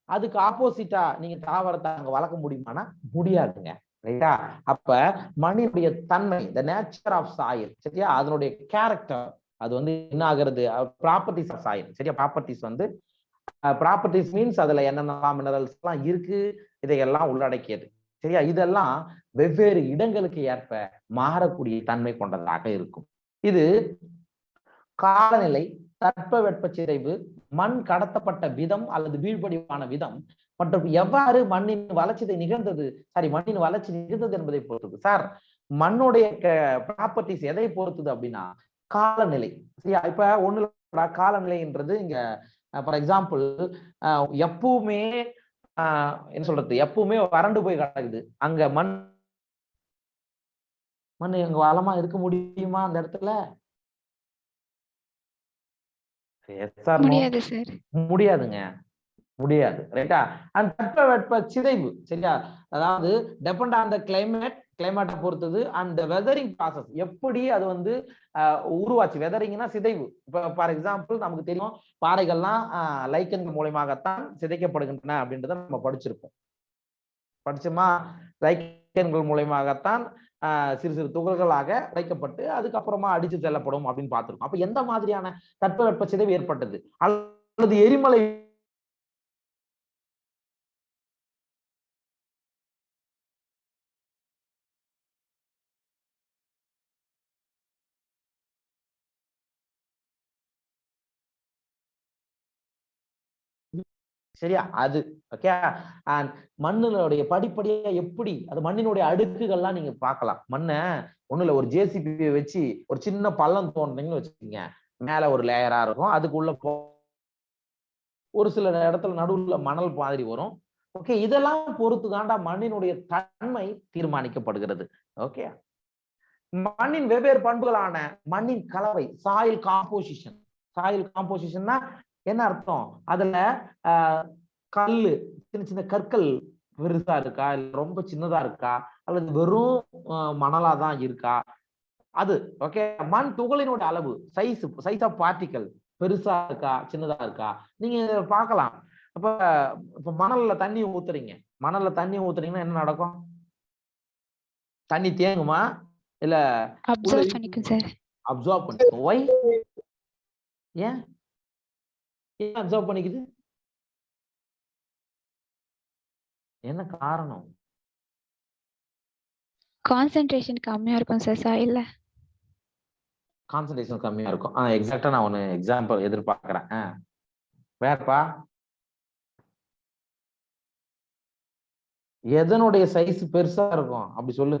அதுக்கு ஆப்போசிட்டா நீங்க தாவரத்தை அங்க வளர்க்க முடியுமானா முடியாதுங்க ரைட்டா. அப்ப மண்ணினுடைய தன்மை, the nature of soil சரியா, அதனுடைய கேரக்டர் அது வந்து என்ன ஆகுறது, ப்ராப்பர்ட்டிஸ் ஆஃப் சாயில் சரியா. ப்ராப்பர்ட்டிஸ் மீன்ஸ் அதுல என்னென்னலாம் மினரல்ஸ் எல்லாம் இருக்கு இதையெல்லாம் உள்ளடக்கியது சரியா. இதெல்லாம் வெவ்வேறு இடங்களுக்கு ஏற்ப மாறக்கூடிய தன்மை கொண்டதாக இருக்கும். இது காலநிலை, தட்பவெட்ப சிதைவு, மண் கடத்தப்பட்ட விதம் அல்லது வீழ்படிவான விதம் மற்றும் எவ்வாறு மண்ணின் வளர்ச்சி நிகழ்ந்தது என்பதை பொறுத்தது. சார் மண்ணுடைய ப்ராப்பர்ட்டிஸ் எதை பொறுத்தது அப்படின்னா காலநிலை சரியா. இப்ப ஒண்ணு காலநிலைன்றது இங்க ஃபார் எக்ஸாம்பிள் எப்பவுமே என்ன சொல்றது, எப்பவுமே வறண்டு போய் கிடக்குது, அங்க மண் எங்க வளமா இருக்க முடியுமா அந்த இடத்துல? முடியாது சார். முடியாதுங்க, முடியாது ரைட்டா. அந்த தட்பவெட்ப சிதைவு சரியா, அதாவது டிபெண்ட் ஆன் த கிளைமேட்டை பொறுத்தது. அந்த வெதரிங் ப்ராசஸ் எப்படி அது வந்து உருவாச்சு, வெதரிங்னா சிதைவு. இப்ப ஃபார் எக்ஸாம்பிள் நமக்கு தெரியும் பாறைகள்லாம் லைக்கன்கள் மூலமாகத்தான் சிதைக்கப்படுகின்றன அப்படின்றத நம்ம படிச்சோமா. லைக்கன்கள் மூலமாகத்தான் சிறு சிறு துகள்களாக வைக்கப்பட்டு அதுக்கப்புறமா அடிச்சு செல்லப்படும் அப்படின்னு பார்த்திருக்கோம். அப்ப எந்த மாதிரியான தட்பவெட்ப சிதைவு ஏற்பட்டது, அல்லது எரிமலை சரியா அது ஓகே. மண்ணுடைய படிப்படியா எப்படி அது மண்ணினுடைய அடுக்குகள்லாம் நீங்க பார்க்கலாம். மண்ணை ஒண்ணுல ஒரு ஜேசிபி வச்சு ஒரு சின்ன பள்ளம் தோன்றீங்கன்னு வச்சுக்கோங்க, மேல ஒரு லேயரா இருக்கும், அதுக்குள்ள ஒரு சில இடத்துல நடுவுல மணல் மாதிரி வரும். ஓகே, இதெல்லாம் பொறுத்து தாண்டா மண்ணினுடைய தன்மை தீர்மானிக்கப்படுகிறது. ஓகே, மண்ணின் வெவ்வேறு பண்புகளான மண்ணின் கலவை, சாயில் காம்போசிஷன்னா என்ன அர்த்தம், அதுல கல்லு, சின்ன சின்ன கற்கள் பெருசா இருக்கா, இல்ல ரொம்ப சின்னதா இருக்கா, அல்லது வெறும் மணலாதான் இருக்கா, அது ஓகே. மண் துகளினுடைய அளவு, சைஸ் ஆஃப் பார்ட்டிகல் பெருசா இருக்கா சின்னதா இருக்கா நீங்க பார்க்கலாம். அப்ப இப்ப மணல்ல தண்ணி ஊத்துறீங்க, மணல்ல தண்ணி ஊத்துறீங்கன்னா என்ன நடக்கும்? தண்ணி தேங்குமா இல்ல அப்சர்வ் பண்ணிக்கும் சார். அப்சார்ப் பண்ணிக்கும்? ஒய்? ஏன் ஏன் அப்சர்வ் பண்ணிக்குது? என்ன காரணம்? கான்சென்ட்ரேஷன் கம்மியா இருக்கும் சார் சாயில்ல. கான்சன்ட்ரேஷன் கம்மியா இருக்கும். எக்ஸாக்டா நான் ஒன்னு எக்ஸாம்பிள் எதிர்பார்க்கிறேன். வேறப்பா எதனுடைய சைஸ் பெருசா இருக்கும் அப்படி சொல்லு.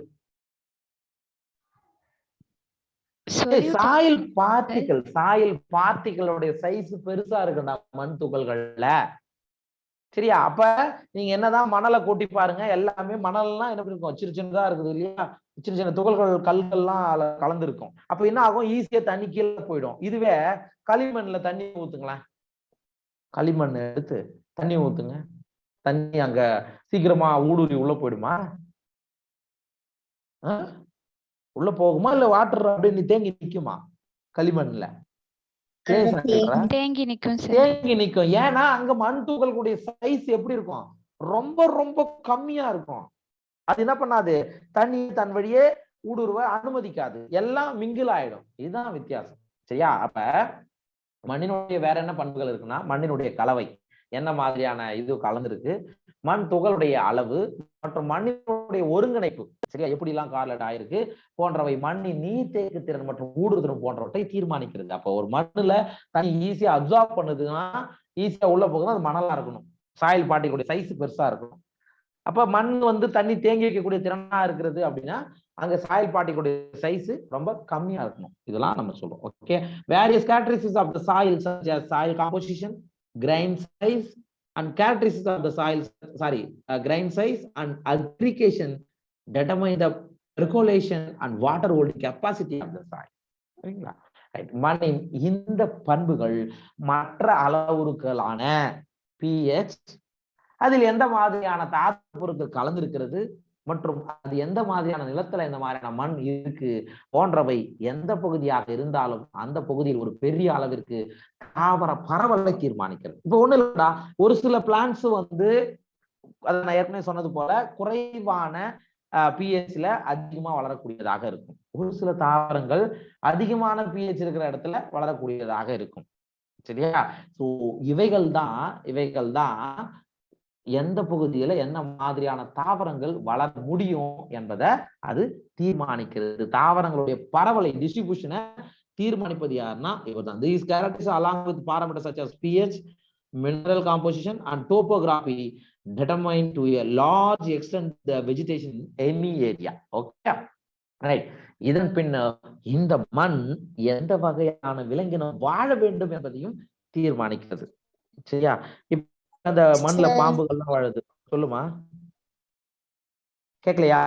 சாயில் பார்ட்டிகளோட சைஸ் பெருசா இருக்குடா மண் துகள்கள்ல. சரியா? அப்ப நீங்க என்னதான் மணலை கூட்டி பாருங்க, எல்லாமே மணல்லாம் என்ன இருக்கும், சின்ன சின்னதா இருக்குது இல்லையா? சின்ன சின்ன துகள்கள் கல்கள்லாம் கலந்து இருக்கும். அப்ப என்ன ஆகும், ஈஸியா தண்ணி கீழே போயிடும். இதுவே களிமண்ல தண்ணி ஊத்துங்களேன், களிமண் எடுத்து தண்ணி ஊத்துங்க, தண்ணி அங்க சீக்கிரமா ஊடுருவி உள்ள போயிடுமா? உள்ள போகுமா இல்ல வாட்டர் அப்படியே தேங்கி நிக்குமா? களிமண்ல தேங்கி நிக்கும். ஏன்னா அங்க மண் துகள்களுடைய சைஸ் எப்படி இருக்கும், ரொம்ப ரொம்ப கம்மியா இருக்கும். அது என்ன பண்ணாது, தண்ணி தன் வழியே ஊடுருவ அனுமதிக்காது, எல்லாம் மிங்கில் ஆயிடும். இதுதான் வித்தியாசம். சரியா? அப்ப மண்ணினுடைய வேற என்ன பண்புகள் இருக்குன்னா, மண்ணினுடைய கலவை என்ன மாதிரியான இது கலந்துருக்கு, மண் துகளுடைய அளவு மற்றும் மண்ணினுடைய ஒருங்கிணைப்பு, சரியா, எப்படி எல்லாம் கார்லட் ஆயிருக்கு போன்றவை மண்ணின் நீர்த்தேக்கு திறன் மற்றும் ஊடுருவல் போன்றவற்றை தீர்மானிக்கிறது. அப்ப ஒரு மண்ணுல தண்ணி ஈஸியா அப்சார்ப் பண்ணுதுன்னா, ஈஸியா உள்ள போகுதுன்னா அது மணலா இருக்கணும், சாயில் பார்ட்டிகளுடைய சைஸ் பெருசா இருக்கணும். அப்ப மண் தண்ணி தேங்கி வைக்கக்கூடிய திறனா இருக்கிறது அப்படின்னா அங்க சாயில் பார்ட்டிகளுடைய சைஸ் ரொம்ப கம்மியா இருக்கணும். இதெல்லாம் நம்ம சொல்றோம். Okay, various characteristics of the soil such as soil composition, grain size and characteristics of the soil, grain size and aggregation determine the percolation and water holding capacity of the soil. சரிங்களா? மண்ணின் இந்த பண்புகள் மற்ற அளவுருக்களான pH, அதில் எந்த மாதிரியான தாது பொருட்கள் கலந்திருக்கிறது மற்றும் அது எந்த மாதிரியான நிலத்துல இந்த மாதிரியான மண் இருக்கு போன்றவை எந்த பகுதியாக இருந்தாலும் அந்த பகுதியில் ஒரு பெரிய அளவிற்கு தாவர பரவலை தீர்மானிக்கிறது. இப்ப ஒண்ணு இல்லடா, ஒரு சில பிளான்ட்ஸ் அதை நான் ஏற்கனவே சொன்னது போல குறைவான pHல அதிகமா வளரக்கூடியதாக இருக்கும். ஒரு சில தாவரங்கள் அதிகமான pH இருக்கிற இடத்துல வளரக்கூடியதாக இருக்கும். சரியா? சோ இவைகள் தான் எந்த பகுதியில என்ன மாதிரியான தாவரங்கள் வளர முடியும் என்பதை அது தீர்மானிக்கிறது. தாவரங்களுடைய பரவலை டிஸ்ட்ரிபியூஷனை தீர்மானிப்பது யாருன்னா இவர்தான். These characteristics along with parameters such as pH, mineral composition and topography determine to a large extent the vegetation in any area. Okay, right. இதன் பின்னர் இந்த மண் எந்த வகையான விலங்கினம் வாழ வேண்டும் என்பதையும் தீர்மானிக்கிறது. சரியா? அந்த மண்ணுல பாம்புகள்லாம் வாழுது. சொல்லுமா, கேக்கலையா?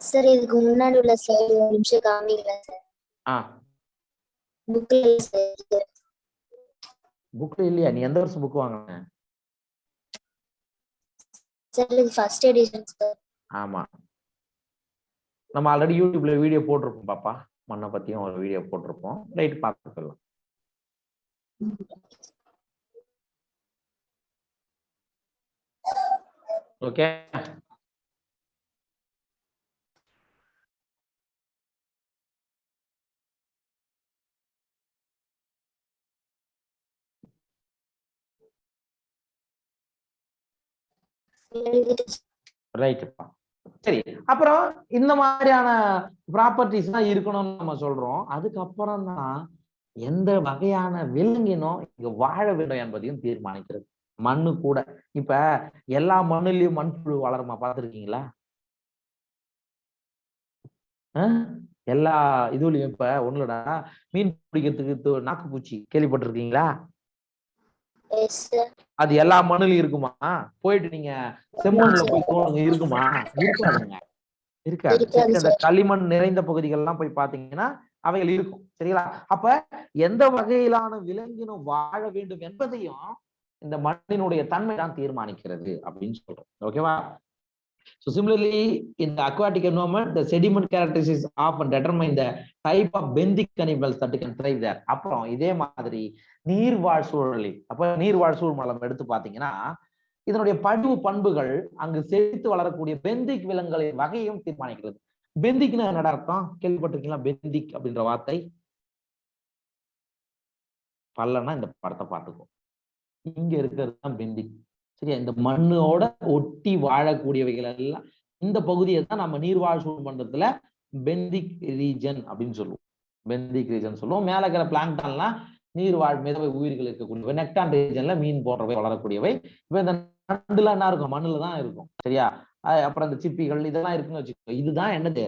சார் இதுக்கு முன்னாடி உள்ள ஸ்லைடு ஒரு நிமிஷம் காமிங்களா சார்? புக்ல இல்லையா? நீ எந்த வருஷம் புக் வாங்குன? சார் இது ஃபர்ஸ்ட் எடிஷன் சார். ஆமா, நம்ம ஆல்ரெடி யூடியூப்ல வீடியோ போட்டிருப்போம் பாப்பா, மண்ணை பத்தியும் ஒரு வீடியோ போட்டிருப்போம். ரைட், பார்த்துக்கலாம். ஓகே, ரைட்ப்பா. சரி, அப்புறம் இந்த மாதிரியான ப்ராப்பர்ட்டிஸ் தான் இருக்கணும்னு நம்ம சொல்றோம். அதுக்கப்புறம் தான் எந்த வகையான விலங்கினம் இங்க வாழ வேண்டும் என்பதையும் தீர்மானிக்கிறது. மண்ணு கூட இப்ப எல்லா மண்ணுலயும் மண்புழு வளருமா, பார்த்திருக்கீங்களா? எல்லா இதுலயும் இப்ப ஒண்ணுலடா, மீன் பிடிக்கிறதுக்கு நாக்கு பூச்சி கேள்விப்பட்டிருக்கீங்களா? அது எல்லா மண்ணுலயும் இருக்குமா? போயிட்டு நீங்க செம்மண்ல போய் தோணுங்க, இருக்குமா? இருக்காதுங்க, இருக்காது. அந்த களிமண் நிறைந்த பகுதிகள் எல்லாம் போய் பாத்தீங்கன்னா அவைகள் இருக்கும். சரிங்களா? அப்ப எந்த வகையிலான விலங்கினம் வாழ வேண்டும் என்பதையும் இந்த மண்ணினுடைய தன்மை தான் தீர்மானிக்கிறது அப்படின்னு சொல்றோம். ஓகேவா? So similarly, in the aquatic environment, the sediment characteristics often determine the type of benthic animals that can thrive there. அப்புறம் இதே மாதிரி நீர்வாழ் சூழலில், அப்ப நீர்வாழ் சூழ்மலம் எடுத்து பாத்தீங்கன்னா இதனுடைய படிவு பண்புகள் அங்கு செழித்து வளரக்கூடிய பெந்திக் விலங்குகளின் வகையும் தீர்மானிக்கிறது. பெந்திக்னா என்னடா அர்த்தம்? கேள்விப்பட்டிருக்கீங்களா பெந்திக் அப்படின்ற வார்த்தை? பல்லனா இந்த படத்தை பார்த்துக்கோ. இங்க இருக்கிறது தான் பெந்திக். சரியா? இந்த மண்ணோட ஒட்டி வாழக்கூடியவைகள் எல்லாம் இந்த பகுதியை தான் நம்ம நீர்வாழ் சூழ்மண்டலத்துல பெந்திக் ரீஜன் அப்படின்னு சொல்லுவோம். பெந்திக் ரீஜன் சொல்லுவோம். மேல இருக்கிற பிளாங்டான்லாம் நீர்வாழ் மிதவை உயிர்கள் இருக்கக்கூடியவை. நெக்டான் ரீஜன்ல மீன் போன்றவை வளரக்கூடியவை. இப்ப இந்த நண்டுலாம் என்ன இருக்கும்? மண்ணுல தான் இருக்கும். சரியா? அப்புறம் இந்த சிப்பிகள் இதெல்லாம் இருக்குன்னு வச்சுக்கோ. இதுதான் என்னது?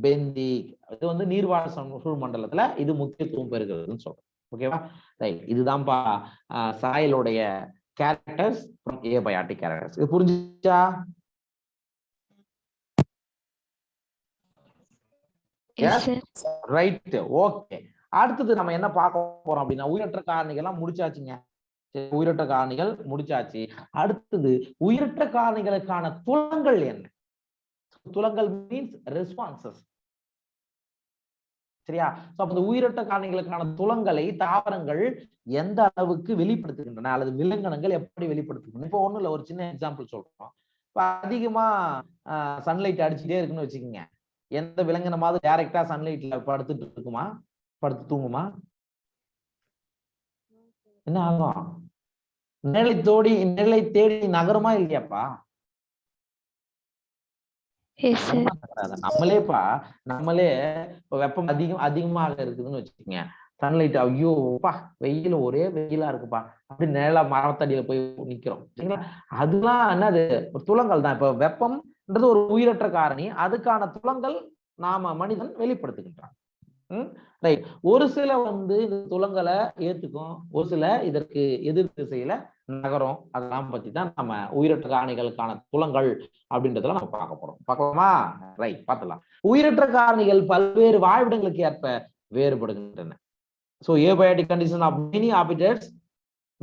பெந்திக். இது வந்து நீர்வாழ் சூழ்மண்டலத்துல இது முக்கியத்துவம் பெறுகிறதுன்னு சொல்றோம். ஓகேவா? ரைட். இதுதான்ப்பா சாயலுடைய கேரக்டர்ஸ் ஃப்ரம் ஏபயாட்டிக் கேரக்டர்ஸ். இது புரிஞ்சுச்சா? ரைட். ஓகே. அடுத்தது நம்ம என்ன பார்க்க போறோம் அப்படின்னா உயிரற்ற காரணிகள்லாம் முடிச்சாச்சுங்க. உயிரற்ற காரணிகள் முடிச்சாச்சு. அடுத்தது உயிரற்ற காரணிகளுக்கான துலங்கள் என்ன? துலங்கள் மீன்ஸ் ரெஸ்பான்சஸ். சரியா? சோ அப்ப இந்த உயிரற்ற காரணிகளுக்கான துலங்களை தாவரங்கள் எந்த அளவுக்கு வெளிப்படுத்துகின்றன அல்லது விலங்கினங்கள் எப்படி வெளிப்படுத்துகின்றன? இப்போ ஒண்ணும் இல்ல, ஒரு சின்ன எக்ஸாம்பிள் சொல்றோம். இப்ப அதிகமா சன்லைட் அடிச்சுட்டே இருக்குன்னு வச்சுக்கோங்க. எந்த விலங்கினமாவது டைரக்டா சன்லைட்ல படுத்துட்டு இருக்குமா? படுத்து தூங்குமா? என்ன ஆகும்? நிழலை தேடி நகருமா இல்லையாப்பா? நம்மளே இப்ப வெப்பம் அதிகமாக இருக்குதுன்னு வச்சுக்கோங்க. சன்லைட் ஐயோப்பா வெயில் ஒரே வெயிலா இருக்குப்பா அப்படி நிழலா மரத்தடியில போய் நிக்கிறோம். சரிங்களா? அதெல்லாம் என்னது? ஒரு துலங்கள் தான். இப்ப வெப்பம்ன்றது ஒரு உயிரற்ற காரணி. அதுக்கான துலங்கள் நாம மனிதன் வெளிப்படுத்துகின்றான். ரைட். ஒரு சில வந்து இந்த துலங்களை ஏத்துக்கும், ஒரு சில இதற்கு எதிர் திசையில நகரும். அதெல்லாம் பத்தி தான் நம்ம உயிரற்ற காரணிகளுக்கான துலங்கள் அப்படின்றதுல நம்ம பார்க்க போறோம். பார்க்கலாமா? ரைட், பார்த்துலாம். உயிரற்ற காரணிகள் பல்வேறு வாழ்விடங்களுக்கு ஏற்ப வேறுபடுகின்றன. So abiotic condition of many habitats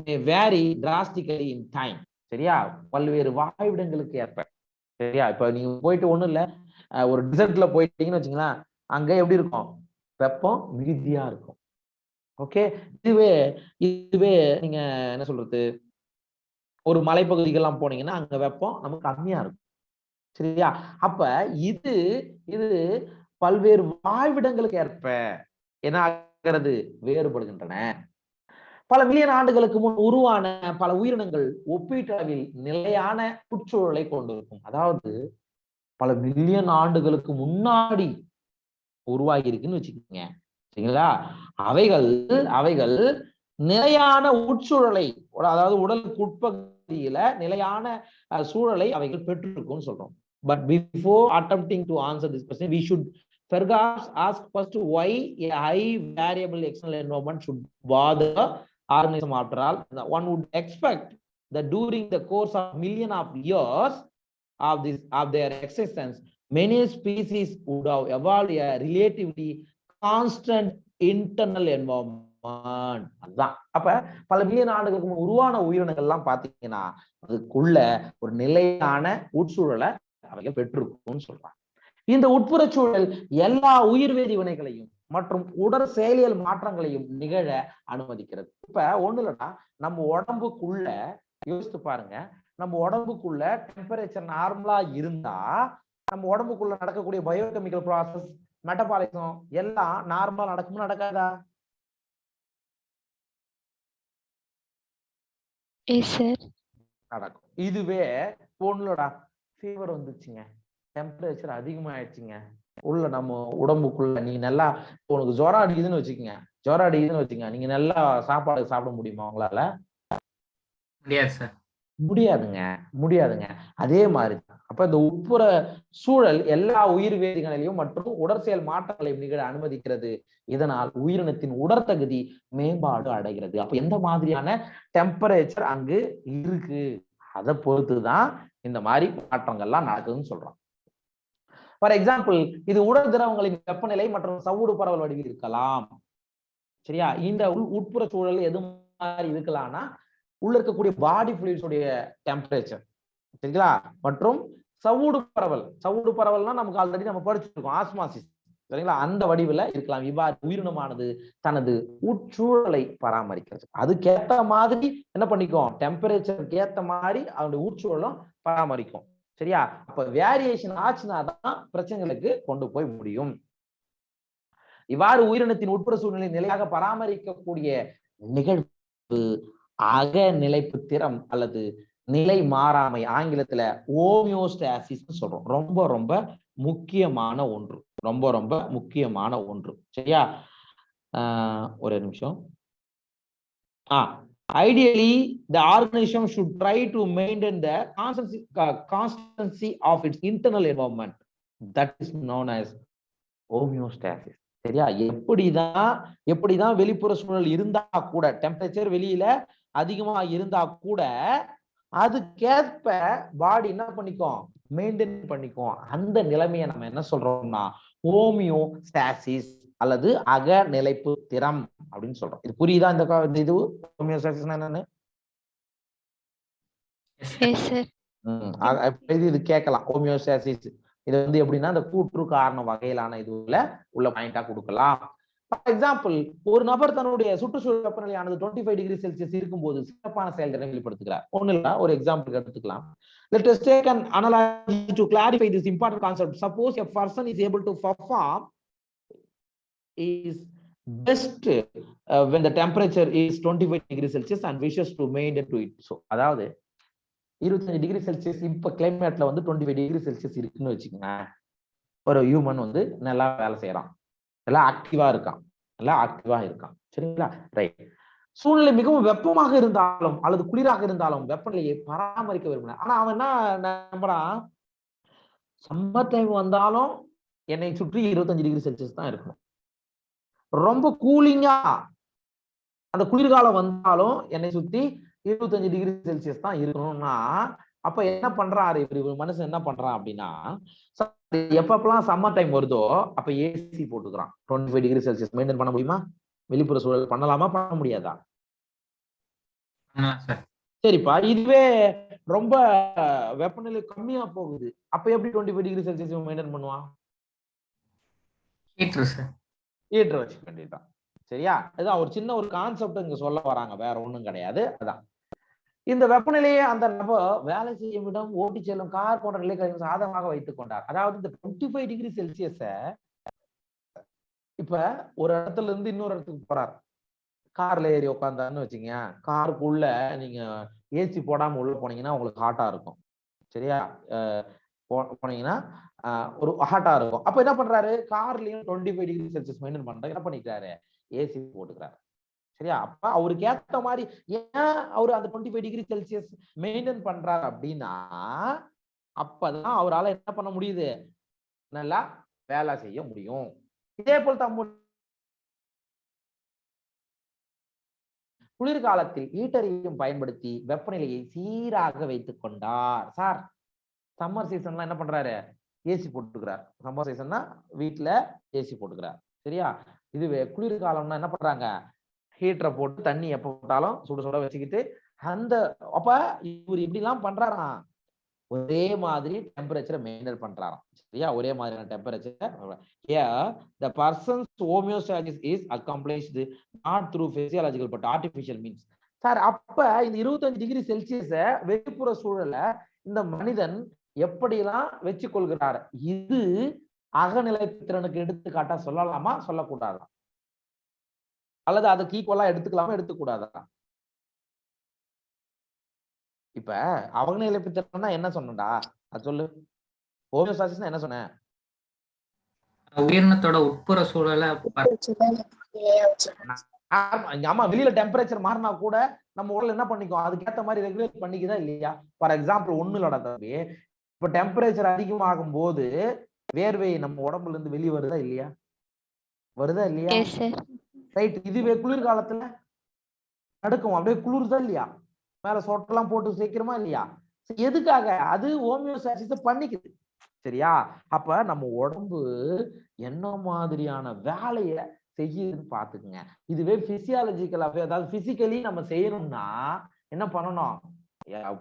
may vary drastically in time. சரியா? பல்வேறு வாழ்விடங்களுக்கு ஏற்ப. சரியா? இப்ப நீங்க போயிட்டு ஒண்ணும் இல்ல, ஒரு டிசர்ட்ல போயிட்டீங்கன்னு வச்சுங்களேன், அங்க எப்படி இருக்கும்? வெப்பம் மிகுதியா இருக்கும். ஓகே. இதுவே நீங்க என்ன சொல்றது, ஒரு மலைப்பகுதிகள்லாம் போனீங்கன்னா அங்க வெப்பம் நமக்கு கம்மியா இருக்கும். சரியா? அப்ப இது பல்வேறு வாழ்விடங்களுக்கு ஏற்ப என்ன ஆகிறது? வேறுபடுகின்றன. பல மில்லியன் ஆண்டுகளுக்கு முன் உருவான பல உயிரினங்கள் ஒப்பீட்டளவில் நிலையான உட்சூழலை கொண்டிருக்கும். அதாவது பல மில்லியன் ஆண்டுகளுக்கு முன்னாடி உருவாகி இருக்குன்னு வச்சுக்கோங்க. சரிங்களா? அவைகள் நிலையான உட்சூழலை, அதாவது உடலுக்கு உட்பகுதியில நிலையான சூழலை அவைகள் பெற்றிருக்கும்னு சொல்றோம். But before attempting to answer this question, we should perhaps ask first why a high variable external environment should bother organism. After all, one would expect that during the course of millions of years of their existence, many species would have evolved a relatively constant internal environment. அதுதான். அப்ப பல million ஆண்டுகளுக்கு முன் உருவான உயிரினங்கள் எல்லாம் பாத்தீங்கன்னா அதுக்குள்ள ஒரு நிலையான உட்சூழலை அவைகள் பெற்றிருக்கும்னு சொல்றாங்க. இந்த உட்புற சூழல் எல்லா உயிர்வேதி வினைகளையும் மற்றும் உடல் செயலியல் மாற்றங்களையும் நிகழ அனுமதிக்கிறது. இப்ப ஒண்ணு இல்லைன்னா, நம்ம உடம்புக்குள்ள யோசித்து பாருங்க, நம்ம உடம்புக்குள்ள டெம்பரேச்சர் நார்மலா இருந்தா நம்ம உடம்புக்குள்ள நடக்கக்கூடிய பயோகெமிக்கல் ப்ராசஸ், மெட்டபாலிசம் எல்லாம் நார்மலா நடக்குமா நடக்காதா? நடக்கும். இதுவே ஒண்ணுலடா ஃபீவர் வந்துச்சுங்க, டெம்பரேச்சர் அதிகமாயிடுச்சுங்க, உள்ள நம்ம உடம்புக்குள்ள நீங்க நல்லா உனக்கு ஜுரம் அடிக்குதுன்னு வச்சுக்கோங்க, நீங்க நல்லா சாப்பாடு சாப்பிட முடியுமா உங்களால? முடியாதுங்க. அதே மாதிரி அப்ப இந்த உட்புற சூழல் எல்லா உயிர் வேதிகளிலையும் மற்றும் உடற்செயல் மாற்றங்களையும் நிகழ அனுமதிக்கிறது. இதனால் உயிரினத்தின் உடற்தகுதி மேம்பாடு அடைகிறது. அப்ப எந்த மாதிரியான டெம்பரேச்சர் அங்கு இருக்கு அதை பொறுத்துதான் இந்த மாதிரி மாற்றங்கள்லாம் நடக்குதுன்னு சொல்றோம். ஃபார் எக்ஸாம்பிள், இது உடல் திரவங்களின் வெப்பநிலை மற்றும் சவுடு பரவல் வடிவில் இருக்கலாம். சரியா? இந்த உட்புற சூழல் எது மாதிரி இருக்கலாம்னா உள்ள இருக்கக்கூடிய பாடி ஃப்ளூயிட்ஸ் உடைய டெம்பரேச்சர், சரிங்களா, மற்றும் சவுடு பரவல்னா நமக்கு ஆல்ரெடி நம்ம படிச்சிருக்கோம், ஆஸ்மாசிஸ், சரிங்களா? அந்த வடிவில் இருக்கலாம். இவ்வாறு உயிரினமானது தனது உட்சூழலை பராமரிக்கிறது. அதுக்கேற்ற மாதிரி என்ன பண்ணிக்கும், டெம்பரேச்சருக்கு ஏற்ற மாதிரி அதனுடைய உட்சூழலும் பராமரிக்கும். சரியா? அப்ப வேரியேஷன் ஆச்சுன்னா தான் பிரச்சனைகளுக்கு கொண்டு போய் முடியும். இவ்வாறு உயிரினத்தின் உட்புற சூழ்நிலை நிலையாக பராமரிக்கக்கூடிய நிகழ்வு அகநிலைப்பு திறம் அல்லது நிலை மாறாமை, ஆங்கிலத்துல ஹோமியோஸ்டாசிஸ் சொல்றோம். ரொம்ப ரொம்ப முக்கியமான ஒன்று, ரொம்ப முக்கியமான ஒன்று. சரியா? ஒரு நிமிஷம். Ideally, the organism should try to maintain the constancy of its internal environment. That is known as homeostasis. சரியா? எப்படிதான் வெளிப்புற சூழல் இருந்தா கூட, டெம்பரேச்சர் வெளியில அதிகமா இருந்தா கூட அதுக்கேற்ப பாடி என்ன பண்ணிக்கும், மெயின்டைன் பண்ணிக்கும். அந்த நிலைமையை நம்ம என்ன சொல்றோம்னா ஹோமியோஸ்டாசிஸ் அல்லது அகநிலைப்பு திறம் அப்படின்னு சொல்றோம். இது புரியுதா? இந்த இது ஹோமியோஸ்டாசிஸ்னா என்னன்னு இது கேட்கலாம். ஹோமியோஸ்டாசிஸ் இது எப்படின்னா இந்த கூற்று காரண வகையிலான இதுல உள்ள பாயிண்டா கொடுக்கலாம். ஃபார் எக்ஸாம்பிள், ஒரு நபர் தன்னுடைய சுற்றுச்சூழல் வெப்பநிலையானது 25 டிகிரி செல்சியஸ் இருக்கும்போது சிறப்பான செயல்திறனை வெளிப்படுத்துகிறார். ஒண்ணு இல்ல, ஒரு எக்ஸாம்பிள் எடுத்துக்கலாம். Let us take an analogy to clarify this important concept. Suppose a person is able to perform is best when the temperature is 25 degrees Celsius and wishes to maintain to it. So அதாவது 25 degree Celsius இப்ப கிளைமேட்ல 25 degree Celsius இருக்குன்னு வச்சுக்கோங்க. ஒரு human நல்லா வேலை செய்யறான், நல்லா ஆக்டிவா இருக்கான். சரிங்களா? ரைட். சூழ்நிலை மிகவும் வெப்பமாக இருந்தாலும் அல்லது குளிராக இருந்தாலும் வெப்பநிலையை பராமரிக்க விரும்பின. ஆனா அவன் என்ன நம்புறான், சம்மர் டைம் வந்தாலும் என்னை சுற்றி 25 டிகிரி செல்சியஸ் தான் இருக்கணும். ரொம்ப கூலிங்கா அந்த குளிர்காலம் வந்தாலும் என்னை சுத்தி 25 டிகிரி செல்சியஸ் தான் இருக்கணும்னா, அப்ப என்ன பண்றாரு இவர் மனுஷன் என்ன பண்றான் அப்படின்னா, எப்பப்பெல்லாம் சம்மர் டைம் வருதோ அப்ப ஏசி போட்டுக்கிறான். 25 டிகிரி செல்சியஸ் மெயின்டைன் பண்ண முடியுமா? வெளிப்புற சூழல் பண்ணலாமா, பண்ண முடியாதா? சரிப்பா, இதுவே ரொம்ப வெப்பநிலை கம்மியா போகுது, அப்ப எப்படி 25 டிகிரி செல்சியஸ் மெயின்டைன் பண்ணுவான்? ஹீட்டர் வச்சு வேண்டியதுதான். சரியா? இதுதான் ஒரு சின்ன ஒரு கான்செப்ட் இங்க சொல்ல வராங்க, வேற ஒண்ணும் கிடையாது. அதான் இந்த வெப்பநிலையை அந்த நபர் வேலை செய்யும் இடம், ஓட்டி செல்லும் கார் போன்ற நிலைகளை சாதகமாக வைத்துக் கொண்டார். அதாவது இந்த 25 டிகிரி செல்சியஸ இப்ப ஒரு இடத்துல இருந்து இன்னொரு இடத்துக்கு போறார், கார்ல ஏறி உட்காந்தாருன்னு வச்சுங்க, காருக்குள்ள நீங்க ஏசி போடாம உள்ள போனீங்கன்னா உங்களுக்கு ஹாட்டா இருக்கும். சரியா? போனீங்கன்னா ஒரு ஹாட்டா இருக்கும். அப்ப என்ன பண்றாரு, கார்லயும் 25 டிகிரி செல்சியஸ் மெயின்டைன் பண்றாரு. என்ன பண்ணிக்கிறாரு, ஏசி போட்டுக்கிறாரு. சரியா? அப்ப அவருக்கு ஏத்த மாதிரி ஏன் அவரு அந்த 25 டிகிரி செல்சியஸ் மெயின்டைன் பண்றாரு அப்படின்னா, அப்பதான் அவரால் என்ன பண்ண முடியுது, நல்லா வேலை செய்ய முடியும். இதே போல் குளிர்காலத்தில் ஹீட்டரையும் பயன்படுத்தி வெப்பநிலையை சீராக வைத்துக் கொண்டார். சார், சம்மர் சீசன்லாம் என்ன பண்றாரு, ஏசி போட்டுக்கிறார். சம்மர் சீசன்னா வீட்டுல ஏசி போட்டுக்கிறார். சரியா? இதுவே குளிர்காலம்னா என்ன பண்றாங்க, ஹீட்டரை போட்டு தண்ணி எப்ப போட்டாலும் சுட வச்சுக்கிட்டு அந்த அப்ப இவர் இப்படி எல்லாம் பண்றாராம், ஒரே மாதிரி டெம்பரேச்சரை மெயின்டைன் பண்றாராம். சரியா? ஒரே மாதிரியான temperature. Here the person's homeostasis is accomplished not through physiological but artificial means. Sir, அப்ப இந்த 25 டிகிரி செல்சியஸ வெளிப்புற சூழல இந்த மனிதன் எப்படியெல்லாம் வச்சு கொள்கிறார், இது அகநிலை திறனுக்கு எடுத்துக்காட்டா சொல்லலாமா, சொல்லக்கூடாதா? அல்லது அதுக்கு ஈக்குவலா எடுத்துக்கலாமா, எடுத்துக்கூடாதா? இப்ப அகநிலைப்பு திறன்னா என்ன சொன்னடா, அது சொல்லு. ஹோமியோஸ்டாசிஸ்னா என்ன சொன்ன? உயிரினத்தோட உட்புற சூழலை ஆமா, வெளியில டெம்பரேச்சர் மாறினா கூட நம்ம உடல் என்ன பண்ணிக்கும், அதுக்கேற்ற மாதிரி ரெகுலேட் பண்ணிக்குதா இல்லையா? ஃபார் எக்ஸாம்பிள் ஒண்ணு இல்லடா தம்பி, இப்ப டெம்பரேச்சர் அதிகமாகும் போது வேர்வை நம்ம உடம்புல இருந்து வெளியே வருதா இல்லையா? வருதா இல்லையா? ரைட். இதுவே குளிர்காலத்துல நடக்கும், அப்படியே குளிர்தா இல்லையா? மேல சொட்டெல்லாம் போட்டு சேர்க்கிறோமா இல்லையா? எதுக்காக? அது ஹோமியோஸ்டாசிஸ் பண்ணிக்குது. சரியா? அப்ப நம்ம உடம்பு என்ன மாதிரியான வேலைய செய்யுதுன்னு பாத்துக்குங்க. இதுவே பிசியாலஜிக்கலாவே, அதாவது பிசிக்கலி நம்ம செய்யணும்னா என்ன பண்ணணும்,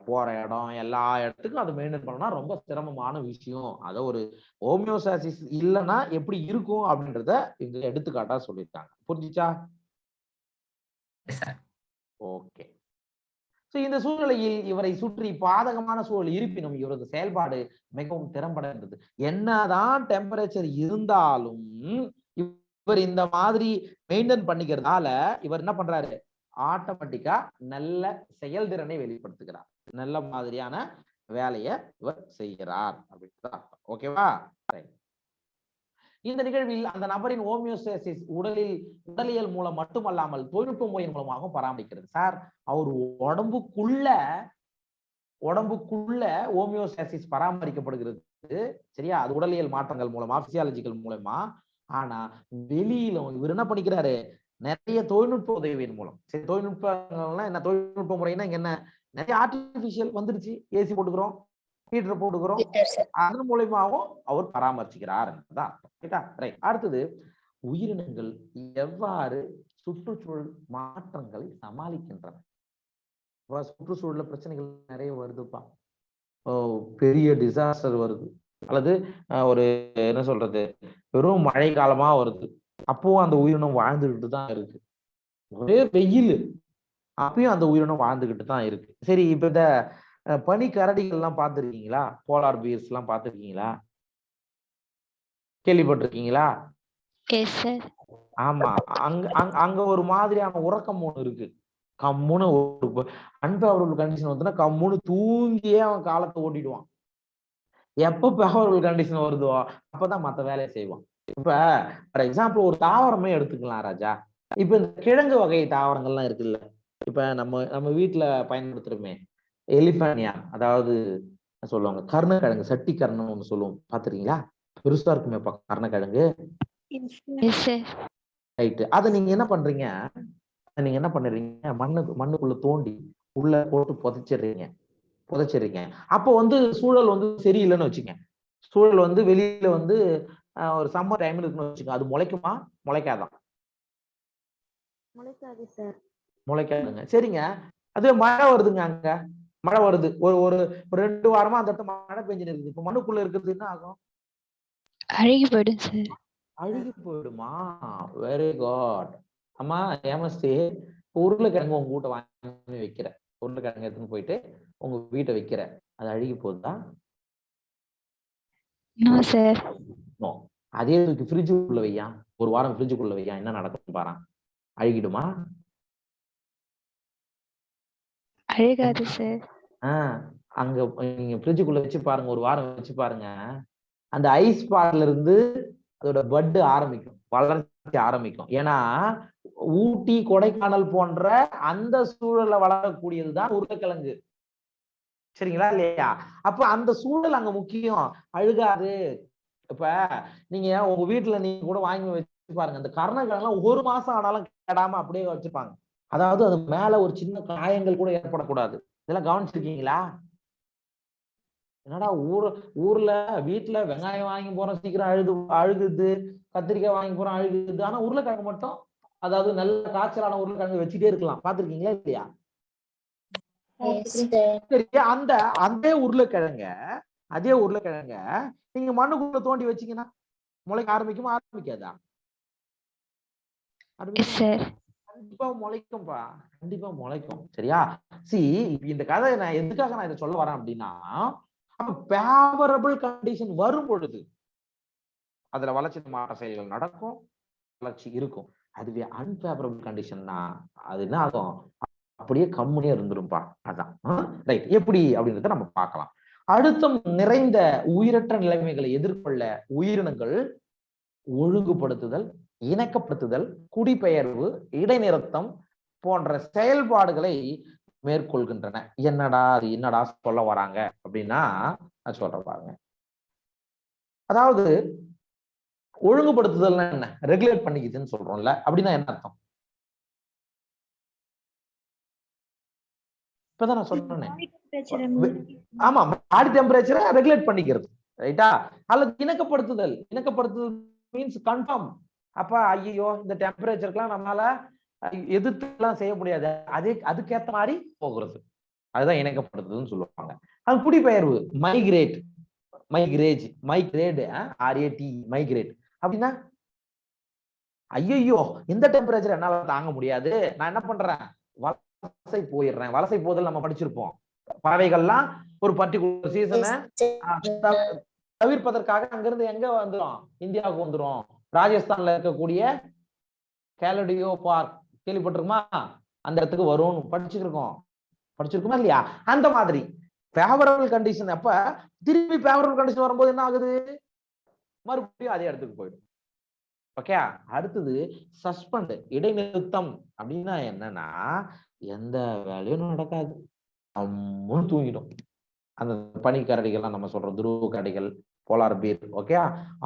போற இடம் எல்லா இடத்துக்கும் அது மெயின்டைன் பண்ணா ரொம்ப சிரமமான விஷயம். அத ஒரு ஹோமியோஸ்டாசிஸ் இல்லைன்னா எப்படி இருக்கும் அப்படின்றத இங்க எடுத்துக்காட்டா சொல்லியிருக்காங்க. புரிஞ்சுச்சா? சார். ஓகே. இந்த சூழ்நிலையில் இவரை சுற்றி பாதகமான சூழல் இருப்பினும் இவரது செயல்பாடு மிகவும் திறம்பட இருந்தது. என்னதான் டெம்பரேச்சர் இருந்தாலும் இவர் இந்த மாதிரி மெயின்டைன் பண்ணிக்கிறதால இவர் என்ன பண்றாரு, ஆட்டோமேட்டிக்கா நல்ல செயல்திறனை வெளிப்படுத்துகிறார், நல்ல மாதிரியான வேலையை இவர் செய்கிறார் அப்படின்னு அர்த்தம். ஓகேவா? இந்த நிகழ்வில் அந்த நபரின் ஹோமியோஸ்டாசிஸ் உடலியல் மூலம் மட்டுமல்லாமல் தொழில்நுட்ப முறையின் மூலமாகவும் பராமரிக்கிறது. சார், அவர் உடம்புக்குள்ள ஹோமியோஸ்டாசிஸ் பராமரிக்கப்படுகிறது. சரியா? அது உடலியல் மாற்றங்கள் மூலமா, பிசியாலஜிக்கல் மூலமா. ஆனா வெளியில இவர் என்ன பண்ணிக்கிறாரு, நிறைய தொழில்நுட்ப உதவியின் மூலம். சரி, தொழில்நுட்பங்கள்னா என்ன? தொழில்நுட்ப முறைன்னா என்ன? நிறைய ஆர்டிபிஷியல் வந்துருச்சு. ஏசி போட்டுக்கிறோம், ஹீட்டர் போட்டுக்கிறோம், அதன் மூலமாகவும் அவர் பராமரிச்சுக்கிறார். அடுத்தது, உயிரினங்கள் எவ்வாறு சுற்றுச்சூழல் மாற்றங்களை சமாளிக்கின்றன? சுற்றுச்சூழல பிரச்சனைகள் நிறைய வருதுப்பா. பெரிய டிசாஸ்டர் வருது, அல்லது ஒரு என்ன சொல்றது, வெறும் மழை காலமா வருது. அப்பவும் அந்த உயிரினம் வாழ்ந்துகிட்டு தான் இருக்கு. ஒரே வெயில், அப்பயும் அந்த உயிரினம் வாழ்ந்துகிட்டு தான் இருக்கு. சரி, இப்ப இந்த பனி கரடிகள் எல்லாம் பார்த்திருக்கீங்களா? போலார் பீர்ஸ் எல்லாம் பார்த்திருக்கீங்களா? கேள்விப்பட்டிருக்கீங்களா? ஆமா, அங்க ஒரு மாதிரியான உறக்கம் ஒண்ணு இருக்கு. கம்முன்னு ஒரு அன்பேவரபிள் கண்டிஷன் வந்துன்னா கம்முன்னு தூங்கியே அவன் காலத்தை ஓட்டிடுவான். எப்ப பேவரபிள் கண்டிஷன் வருதோ அப்பதான் மத்த வேலையை செய்வான். இப்ப ஃபார் எக்ஸாம்பிள் ஒரு தாவரமே எடுத்துக்கலாம் ராஜா. இப்ப இந்த கிழங்கு வகை தாவரங்கள்லாம் இருக்குல்ல, இப்ப நம்ம வீட்டுல பயன்படுத்துறோமே எலிபானியா, அதாவது சொல்லுவாங்க கருணக்கிழங்கு, சட்டி கருணம் ஒண்ணு சொல்லுவோம், பாத்துருக்கீங்களா? பெருசா இருக்குமே கருணக்கிழங்கு. ரைட்டு. அதை நீங்க என்ன பண்றீங்க, மண்ணுக்குள்ள தோண்டி உள்ள போட்டு புதைச்சிடுறீங்க. அப்போ சூழல் சரியில்லைன்னு வச்சுங்க. சூழல் வெளியில ஒரு சம்மர் டைம்ல இருக்குன்னு வச்சுக்கோங்க. அது முளைக்குமா? முளைக்காதான்? முளைக்காது சார். முளைக்காதுங்க. சரிங்க, அது மழை வருதுங்க, அங்க மழை வருது, ஒரு 2 வாரமா அந்த இடத்துல மழை பெஞ்சுன்னு இருக்குது. இப்ப மண்ணுக்குள்ள இருக்கிறது என்ன ஆகும்? அழுகி போயிடும் சார். அழுகி போயிடுமா? Very good. அம்மா ஏமஸ்டி, உருளைக்கிழங்கு உங்க வீட்டை வாங்கி வைக்கிற, உருளைக்கிழங்கு எடுத்துன்னு போயிட்டு உங்க வீட்டை வைக்கிற, அது அழுகி போகுதா? அதே தூக்கி ஃப்ரிட்ஜுக்குள்ள வையா, ஒரு வாரம் ஃப்ரிட்ஜுக்குள்ள வையா, என்ன நடக்கும் பாரு, அழுகிடுமா? அழுகாது சார். அங்க நீங்க ஃப்ரிட்ஜுக்குள்ள வச்சு பாருங்க, ஒரு வாரம் வச்சு பாருங்க, அந்த ஐஸ் பாட்ல இருந்து அதோட பட் ஆரம்பிக்கும், வளர்ச்சி ஆரம்பிக்கும். ஏன்னா ஊட்டி, கொடைக்கானல் போன்ற அந்த சூழல்ல வளரக்கூடியதுதான் உருளைக்கிழங்கு. சரிங்களா இல்லையா? அப்ப அந்த சூழல் அங்க முக்கியம். அழுகாது. இப்ப நீங்க உங்க வீட்டுல நீங்க கூட வாங்கி வச்சு பாருங்க, அந்த கருணக்கிழங்குலாம் 1 மாசம் ஆனாலும் கெடாம அப்படியே வச்சுப்பாங்க. அதாவது அது மேல ஒரு சின்ன காயங்கள் கூட ஏற்படக்கூடாது. இதெல்லாம் கவனிச்சிருக்கீங்களா? என்னடா ஊர்ல வீட்டுல வெங்காயம் வாங்கி போறோம் சீக்கிரம் அழுகுது, கத்திரிக்காய் வாங்கி போறோம் அழுகுது, ஆனா உருளைக்கிழங்கு மட்டும், அதாவது நல்ல காய்ச்சலான உருளைக்கிழங்கு வச்சுட்டே இருக்கலாம். பாத்திருக்கீங்களா இல்லையா? அதே உருளைக்கிழங்க நீங்க மண்ணுக்குள்ள தோண்டி வச்சீங்கன்னா முளைக்க ஆரம்பிக்குமா? ஆரம்பிக்காதா? கண்டிப்பா முளைக்கும்பா, கண்டிப்பா முளைக்கும். சரியா? இந்த கதை நான் எதுக்காக நான் இதை சொல்ல வரேன் அப்படின்னா, ஃபேவரபிள் கண்டிஷன் வரும் பொழுது அதுல வளர்ச்சி மாற்ற செயல்கள் நடக்கும், வளர்ச்சி இருக்கும். அதுவே அன்பேவரபிள் கண்டிஷன்னா அது என்ன ஆகும், அப்படியே கம்முனே இருந்துரும்பா. அதான் ரைட். எப்படி அப்படின்றத நம்ம பார்க்கலாம். அழுத்தம் நிறைந்த உயிரற்ற நிலைமைகளை எதிர்கொள்ள உயிரினங்கள் ஒழுங்குபடுத்துதல், இணக்கப்படுத்துதல், குடிபெயர்வு, இடைநிறுத்தம் போன்ற செயல்பாடுகளை மேற்கொள்கின்றன. என்னடா சொல்ல வராங்க அப்படின்னா, நான் சொல்றேன் பாருங்க. அதாவது ஒழுங்குபடுத்துதல் என்ன, ரெகுலேட் பண்ணிக்குதுன்னு சொல்றோம்ல, அப்படின்னா என்ன அர்த்தம்? இப்பதான் நான் சொன்னேன். ஆமா, பாடி டெம்பரேச்சரை ரெகுலேட் பண்ணிக்கிறது, ரைட்டா? அல்லது இணக்கப்படுத்துதல் மீன்ஸ் கன்ஃபார்ம். அப்ப ஐயோ இந்த டெம்பரேச்சருக்குலாம் நம்மளால எதிர்த்து எல்லாம் செய்ய முடியாது, அதுக்கேத்த மாதிரி போகிறது. அதுதான் இணைக்கப்படுதுன்னு சொல்லுவாங்க. அது குடிபெயர்வு மைக்ரேட், மைக்ரேஜ், மைக்ரேட், RAT மைக்ரேட் அப்படின்னா ஐயோ இந்த டெம்பரேச்சர் என்னால தாங்க முடியாது, நான் என்ன பண்றேன் வலசை போயிடுறேன். வலசை போதல் நம்ம படிச்சிருப்போம். பறவைகள்லாம் ஒரு பர்டிகுலர் சீசனை தவிர்ப்பதற்காக அங்கிருந்து எங்க வந்துரும், இந்தியாவுக்கு வந்துரும். ராஜஸ்தான்ல இருக்கக்கூடிய கேலடியோ பார்க் கேள்விப்பட்டிருக்குமா, அந்த இடத்துக்கு வரும்னு படிச்சிருக்குமா இல்லையா? அந்த மாதிரி ஃபேவரபிள் கண்டிஷன் அப்ப திரும்பி ஃபேவரபிள் கண்டிஷன் வரும்போது என்ன ஆகுது, மறுபடியும் அதே இடத்துக்கு போயிடும். ஓகே. அடுத்தது சஸ்பெண்ட், இடைநிறுத்தம் அப்படின்னா என்னன்னா எந்த வேலையும் நடக்காது, அம்முன்னு தூங்கிடும். அந்த பனிக்கரடிகள்லாம் நம்ம சொல்றோம், துருவ கரடிகள், போலார் பீர், ஓகே,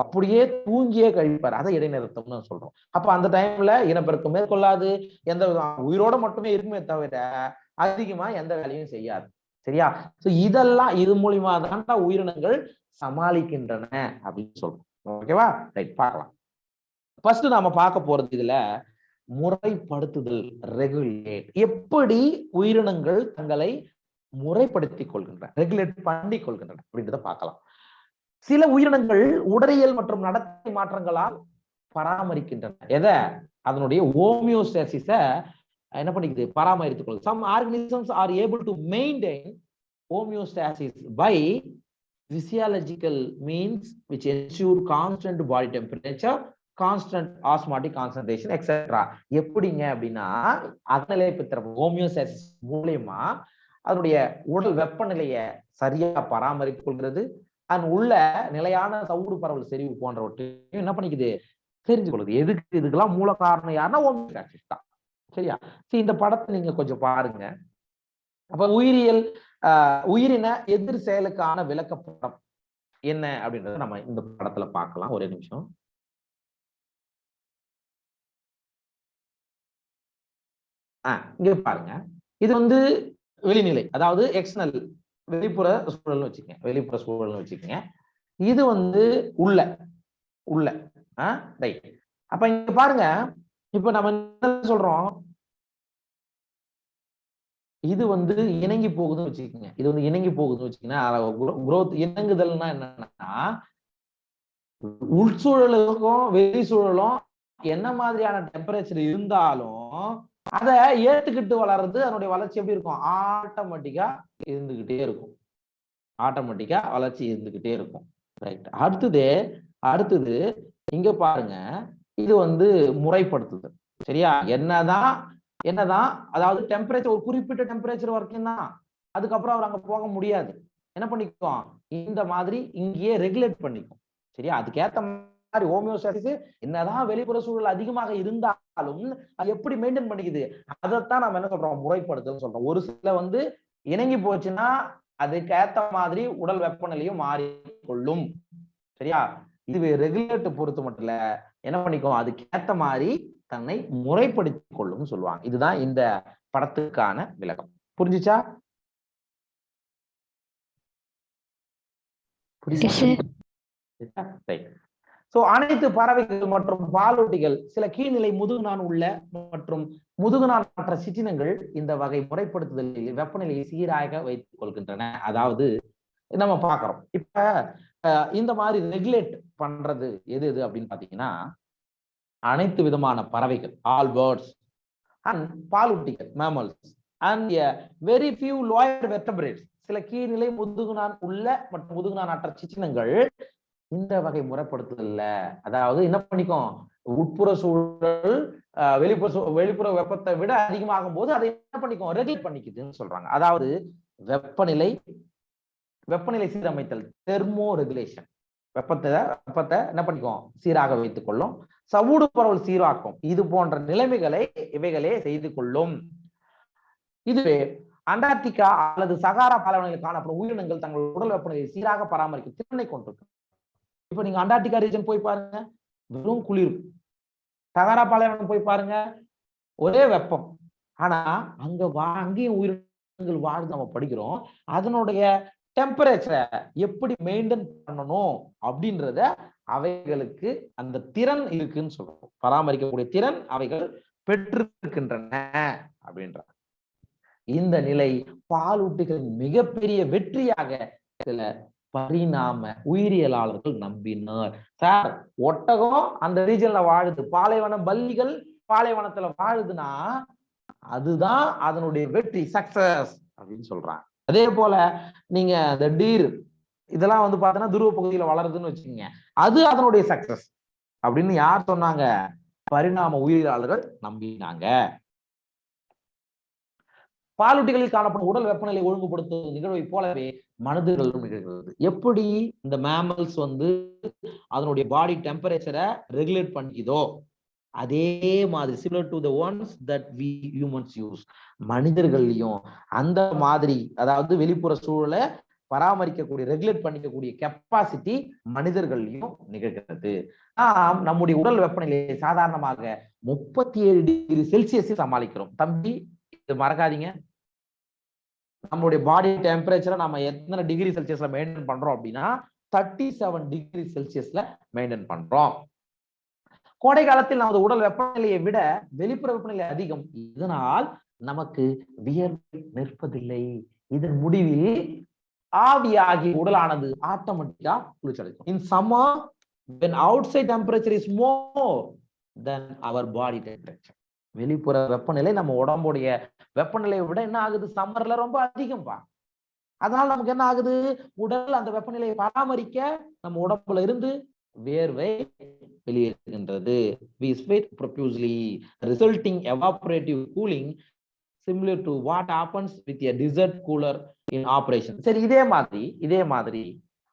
அப்படியே தூங்கியே கழிப்பார். அதை இடைநிறுத்தம்னு சொல்றோம். அப்ப அந்த டைம்ல இனப்பெருக்கம் மேற்கொள்ளாது, எந்த உயிரோட மட்டுமே இருக்குமே தவிர அதிகமா எந்த வேலையும் செய்யாது. சரியா? சோ இதெல்லாம் இது மூலியமா தான் உயிரினங்கள் சமாளிக்கின்றன அப்படின்னு சொல்றோம். ஓகேவா? ரைட், பார்க்கலாம். ஃபர்ஸ்ட் நாம பார்க்க போறது இதுல முறைப்படுத்துதல், ரெகுலேட். எப்படி உயிரினங்கள் தங்களை முறைப்படுத்திக் கொள்கின்றன, ரெகுலேட் பண்ணி கொள்கின்றன அப்படின்றத பார்க்கலாம். சில உயிரினங்கள் உடலியல் மற்றும் நடத்தை மாற்றங்களால் பராமரிக்கின்றன. எதை? அதனுடைய ஹோமியோஸ்டாசிஸ என்ன பண்ணிக்குது, பராமரித்துக் கொள்ளுது. Some organisms are able to maintain homeostasis by physiological means which ensure constant body temperature, constant osmotic concentration, etc. எப்படிங்க அப்படின்னா அகநிலை பித்திரம் ஹோமியோஸ்டாசிஸ் மூலமா அதனுடைய உடல் வெப்பநிலையை சரியா பராமரித்துக் கொள்கிறது. அதன் உள்ள நிலையான சவுடு பரவல் செறிவு போன்றவற்றையும் என்ன பண்ணிக்குது, தெரிஞ்சு கொள்ளுது. எதுக்கு? இதுக்கெல்லாம் மூல காரணம் யாருன்னா ஹோமியோஸ்டாசிஸ் தான். சரியா? இந்த படத்தை நீங்க கொஞ்சம் பாருங்க. அப்ப உயிரின எதிர் செயலுக்கான விளக்கப்படம் என்ன அப்படின்றத நம்ம இந்த படத்துல பார்க்கலாம். ஒரே நிமிஷம். இங்க பாருங்க, இது வந்து வெளிநிலை, அதாவது எக்ஸ்டர்னல், வெளிப்புற சூழல்னு வச்சுக்கங்க, வெளிப்புற சூழல்னு வச்சுக்கங்க. இது வந்து உள்ள ரைட். அப்ப இங்க பாருங்க, இப்ப நம்ம என்ன சொல்றோம், இது வந்து இணங்கி போகுதுன்னு வச்சுக்கோங்க. இது வந்து இணங்கி போகுதுன்னு வச்சுக்கீங்கன்னா குரோத், இணங்குதல்னா என்னன்னா உள்சூழலுக்கும் வெளி சூழலும் என்ன மாதிரியான டெம்பரேச்சர் இருந்தாலும் அதை ஏத்துக்கிட்டு வளர்றது, அதனுடைய வளர்ச்சி எப்படி இருக்கும், ஆட்டோமேட்டிக்கா இருந்துகிட்டே இருக்கும். ஆட்டோமேட்டிக்கா வளர்ச்சி இருந்துகிட்டே இருக்கும். ரைட். அடுத்தது இங்க பாருங்க, இது வந்து முறைப்படுத்துதல். சரியா? என்னதான் அதாவது டெம்பரேச்சர் ஒரு குறிப்பிட்ட டெம்பரேச்சர் வரைக்கும் தான், அதுக்கப்புறம் அவர் அங்க போக முடியாது. என்ன பண்ணிக்கும், இந்த மாதிரி இங்கேயே ரெகுலேட் பண்ணிக்கும். சரியா? அதுக்கேத்த மாதிரி ஹோமியோஸ்டாசிஸ் என்னதான் வெளிப்புற சூழல் அதிகமாக இருந்தாலும் அது எப்படி மெயின்டைன் பண்ணிக்குது, அதைத்தான் நம்ம என்ன சொல்றோம், முறைப்படுத்தல் சொல்றோம். ஒரு சில வந்து இணங்கி போச்சுன்னா அதுக்கேத்த மாதிரி உடல் வெப்பநிலையும் மாறிக்கொள்ளும். சரியா? இது ரெகுலேட் பொறுத்து மட்டும் இல்ல, என்ன பண்ணிக்கும், அதுக்கேத்த மாதிரி தன்னை முறைப்படுத்திக் கொள்ளும் சொல்லுவாங்க. இதுதான் இந்த படத்துக்கான விளக்கம். புரிஞ்சுச்சா? அனைத்து பறவைகள் மற்றும் பாலூட்டிகள், சில கீழ்நிலை முதுகுநான் உள்ள மற்றும் முதுகுநான் மற்ற சிற்றினங்கள் இந்த வகை முறைப்படுத்துதலில் வெப்பநிலையை சீராக வைத்துக் கொள்கின்றன. அதாவது நம்ம பாக்குறோம், இப்ப இந்த மாதிரி ரெகுலேட் பண்றது எது அப்படின்னு பாத்தீங்கன்னா அனைத்து விதமான பறவைகள், ஆல் பேர்ட்ஸ் அண்ட் பாலூட்டிகள், mammals and very few lower vertebrates, சில கீழ்நிலை முதுகுநான் உள்ள மற்றும் முதுகுநான் அற்ற சிற்றினங்கள் இந்த வகை முறைப்படுத்துதல்ல, அதாவது என்ன பண்ணிக்கும், உட்புற சூழல் வெளிப்புற வெப்பத்தை விட அதிகமாகும் போது அதை என்ன பண்ணிக்கும், ரெகுலேட் பண்ணிக்குதுன்னு சொல்றாங்க. அதாவது வெப்பநிலை சீரமைத்தல், தெர்மோ ரெகுலேஷன், வெப்பத்தை என்ன பண்ணிக்கும், சீராக வைத்துக் கொள்ளும். சவுடு பரவல் சீராக்கும், இது போன்ற நிலைமைகளை இவைகளே செய்து கொள்ளும். இதுவே அண்டார்டிகா அல்லது சகாரா பாலைவனங்களில் காணப்படும் உயிரினங்கள் தங்கள் உடல் வெப்பநிலையை சீராக பராமரிக்கும் திறனை கொண்டிருக்கு. இப்ப நீங்க அண்டார்டிகா ரீஜன் போய் பாருங்க, வெறும் குளிர். சகாரா பாலைவனம் போய் பாருங்க, ஒரே வெப்பம். ஆனா அங்கேயும் உயிரினங்கள் வாழ்ந்து நம்ம படிக்கிறோம். அதனுடைய டெம்பரேச்சரை எப்படி மெயின்டைன் பண்ணணும் அப்படின்றத அவைகளுக்கு அந்த திறன் இருக்குன்னு சொல்றோம். பராமரிக்கக்கூடிய திறன் அவைகள் பெற்றிருக்கின்றன அப்படின்ற. இந்த நிலை பாலூட்டிகளின் மிகப்பெரிய வெற்றியாக சில பரிணாம உயிரியலாளர்கள் நம்பினார். சார், ஒட்டகம் அந்த ரீஜன்ல வாழுது, பாலைவன பல்லிகள் பாலைவனத்துல வாழுதுன்னா அதுதான் அதனுடைய வெற்றி, சக்சஸ் அப்படின்னு சொல்றாங்க. அதே போல நீங்க இந்த டீர் இதெல்லாம் வந்து பாத்தீங்கன்னா துருவ பகுதியில வளருதுன்னு வச்சுக்கோங்க, அது அதனுடைய சக்சஸ் அப்படின்னு யார் சொன்னாங்க? பரிணாம உயிரியலாளர்கள் நம்பினாங்க. பாலூட்டிகளில் காணப்படும் உடல் வெப்பநிலை ஒழுங்குபடுத்தும் நிகழ்வை போலவே மனிதர்களும் நிகழ்கிறது. எப்படி இந்த மேமல்ஸ் வந்து அதனுடைய பாடி டெம்பரேச்சரை ரெகுலேட் பண்ணிக்குதோ அதே மாதிரி similar to the ones that we humans use, மனிதர்கள்லயும் அந்த மாதிரி, அதாவது வெளிப்புற சூழலை பராமரிக்கக்கூடிய ரெகுலேட் பண்ணிக்கக்கூடிய கெப்பாசிட்டி மனிதர்கள்லயும் நிகழ்கிறது. நம்முடைய உடல் வெப்பநிலையை சாதாரணமாக 37 டிகிரி செல்சியஸ் சமாளிக்கிறோம். தம்பி, இது மறக்காதீங்க. நம்மளுடைய பாடி டெம்பரேச்சரை நம்ம எத்தனை டிகிரி செல்சியஸ்ல மெயின்டைன் பண்றோம் அப்படின்னா 37 டிகிரி செல்சியஸ்ல மெயின்டைன் பண்றோம். கோடை காலத்தில் நமது உடல் வெப்பநிலையை விட வெளிப்புற வெப்பநிலை அதிகம். இதனால் நமக்கு வியர்வை நிற்பதில்லை. இதன் முடிவில் ஆவியாகி உடலானது ஆட்டோமேட்டிக்கா குளிர்ச்சியடைக்கும். In summer, when outside temperature is more than our body temperature, வெளிப்புற வெப்பநிலை நம்ம உடம்புடைய வெப்பநிலையை விட என்ன ஆகுது? சம்மர்ல ரொம்ப அதிகம்பா. அதனால நமக்கு என்ன ஆகுது? உடல் அந்த வெப்பநிலையை பராமரிக்க நம்ம உடம்புல இருந்து வேர்வை வெளியேறுகின்றது. We sweat profusely, resulting evaporative cooling similar to what happens with a desert cooler in operation. சரி, இதே மாதிரி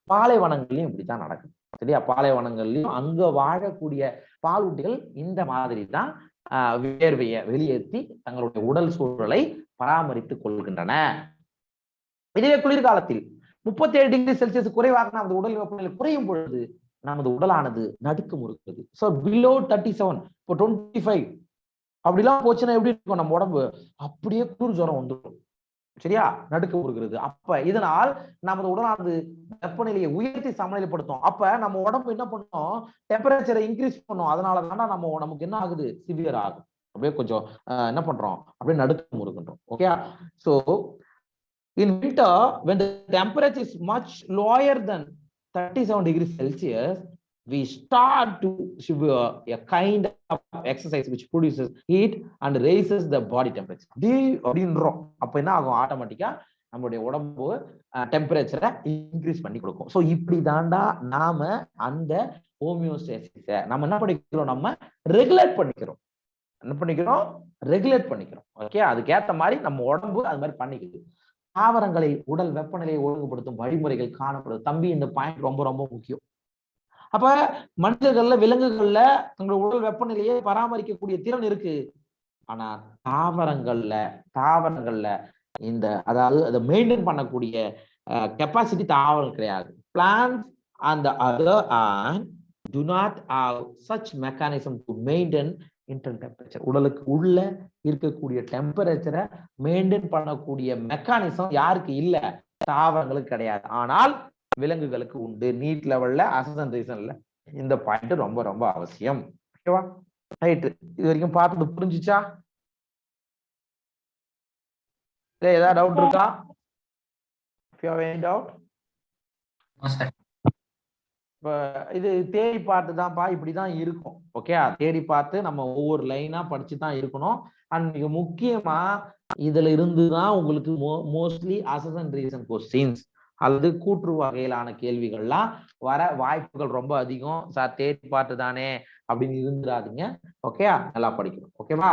பாலைவனங்களையும் இப்படித்தான் நடக்குது. சரியா? பாலைவனங்கள்லயும் அங்க வாழக்கூடிய பாலூட்டிகள் இந்த மாதிரி தான் வேர்வையை வெளியேற்றி தங்களுடைய உடல் சூழலை பராமரித்துக் கொள்கின்றன. இதுவே குளிர்காலத்தில் 37 டிகிரி செல்சியஸ் குறைவாக நமது உடல் வெப்பநிலை குறையும் பொழுது நமது உடலானது நடுக்கம் இருக்கிறது. ஸோ பிலோ 37, இப்போ 25 அப்படிலாம் போச்சுன்னா எப்படி இருக்கும்? நம்ம உடம்பு அப்படியே குளிர் ஜுரம் வந்துடும். சரியா? நடுக்கம் இருக்கிறது. அப்ப இதனால் நமது உடலானது வெப்பநிலையை உயர்த்தி சமநிலைப்படுத்தும். அப்ப நம்ம உடம்பு என்ன பண்ணும்? டெம்பரேச்சரை இன்க்ரீஸ் பண்ணும். அதனாலதான் நமக்கு என்ன ஆகுது? சிவியர் ஆகும். அப்படியே கொஞ்சம் என்ன பண்றோம்? அப்படியே நடுக்கம் இருக்கின்றோம். Okay. So in winter, when the temperature is much lower than 37 degrees Celsius, we start to shiver, a kind of exercise which produces heat and raises the body temperature. அப்படின்றோம். அப்ப என்ன ஆகும்? ஆட்டோமேட்டிக்கா நம்மளுடைய உடம்பு டெம்பரேச்சரை இன்க்ரீஸ் பண்ணி கொடுக்கும். ஸோ இப்படி தாண்டா நாம அந்த ஹோமியோஸ்டேசிஸை நம்ம என்ன பண்ணிக்கிறோம்? நம்ம ரெகுலேட் பண்ணிக்கிறோம். ஓகே. அதுக்கேற்ற மாதிரி நம்ம உடம்பு அது மாதிரி பண்ணிக்குது. தாவரங்களில் உடல் வெப்பநிலையை ஒழுங்குபடுத்தும் வழிமுறைகள் காணப்படுது. தம்பி, இந்த பாயிண்ட் ரொம்ப ரொம்ப முக்கியம். அப்ப மனிதர்கள்ல, விலங்குகள்ல தங்களோட உடல் வெப்பநிலையை பராமரிக்கக்கூடிய திறன் இருக்கு. ஆனா தாவரங்கள்ல இந்த அதாவது அதை மெயின்டைன் பண்ணக்கூடிய கெப்பாசிட்டி தாவரம் கிடையாது. Plants and the other hand do not have such mechanism to maintain internal temperature. உடலுக்கு உள்ள இருக்கக்கூடிய டெம்பரேச்சரை மெயின்டைன் பண்ணக்கூடிய மெக்கானிசம் யாருக்கு இல்ல? தாவரங்களுக்கு கிடையாது. ஆனால் விலங்குகளுக்கு உண்டு. நீட் லெவல்ல, அசன் ரீசன்ல இந்த பாயிண்ட் ரொம்ப ரொம்ப அவசியம். ஓகேவா? ரைட். இது வரைக்கும் பார்த்தது புரிஞ்சுச்சா? ஏதாவது டவுட் இருக்கா? If you have any doubt? இப்போ இது தேடி பார்த்து தான்ப்பா, இப்படிதான் இருக்கும். ஓகே. தேடி பார்த்து நம்ம ஒவ்வொரு லைனா படிச்சு தான் இருக்கணும். அண்ட் மிக முக்கியமா இதுல இருந்துதான் உங்களுக்கு மோஸ்ட்லி அசன் ரீசன் கொஸ்டின்ஸ் அல்லது கூற்று வகையிலான கேள்விகள்லாம் வர வாய்ப்புகள் ரொம்ப அதிகம். சார், தேடி பார்த்து தானே அப்படின்னு இருந்துடாதீங்க. ஓகே. நல்லா படிக்கணும். ஓகேவா?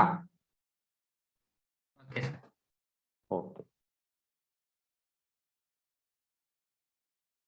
Okay sir.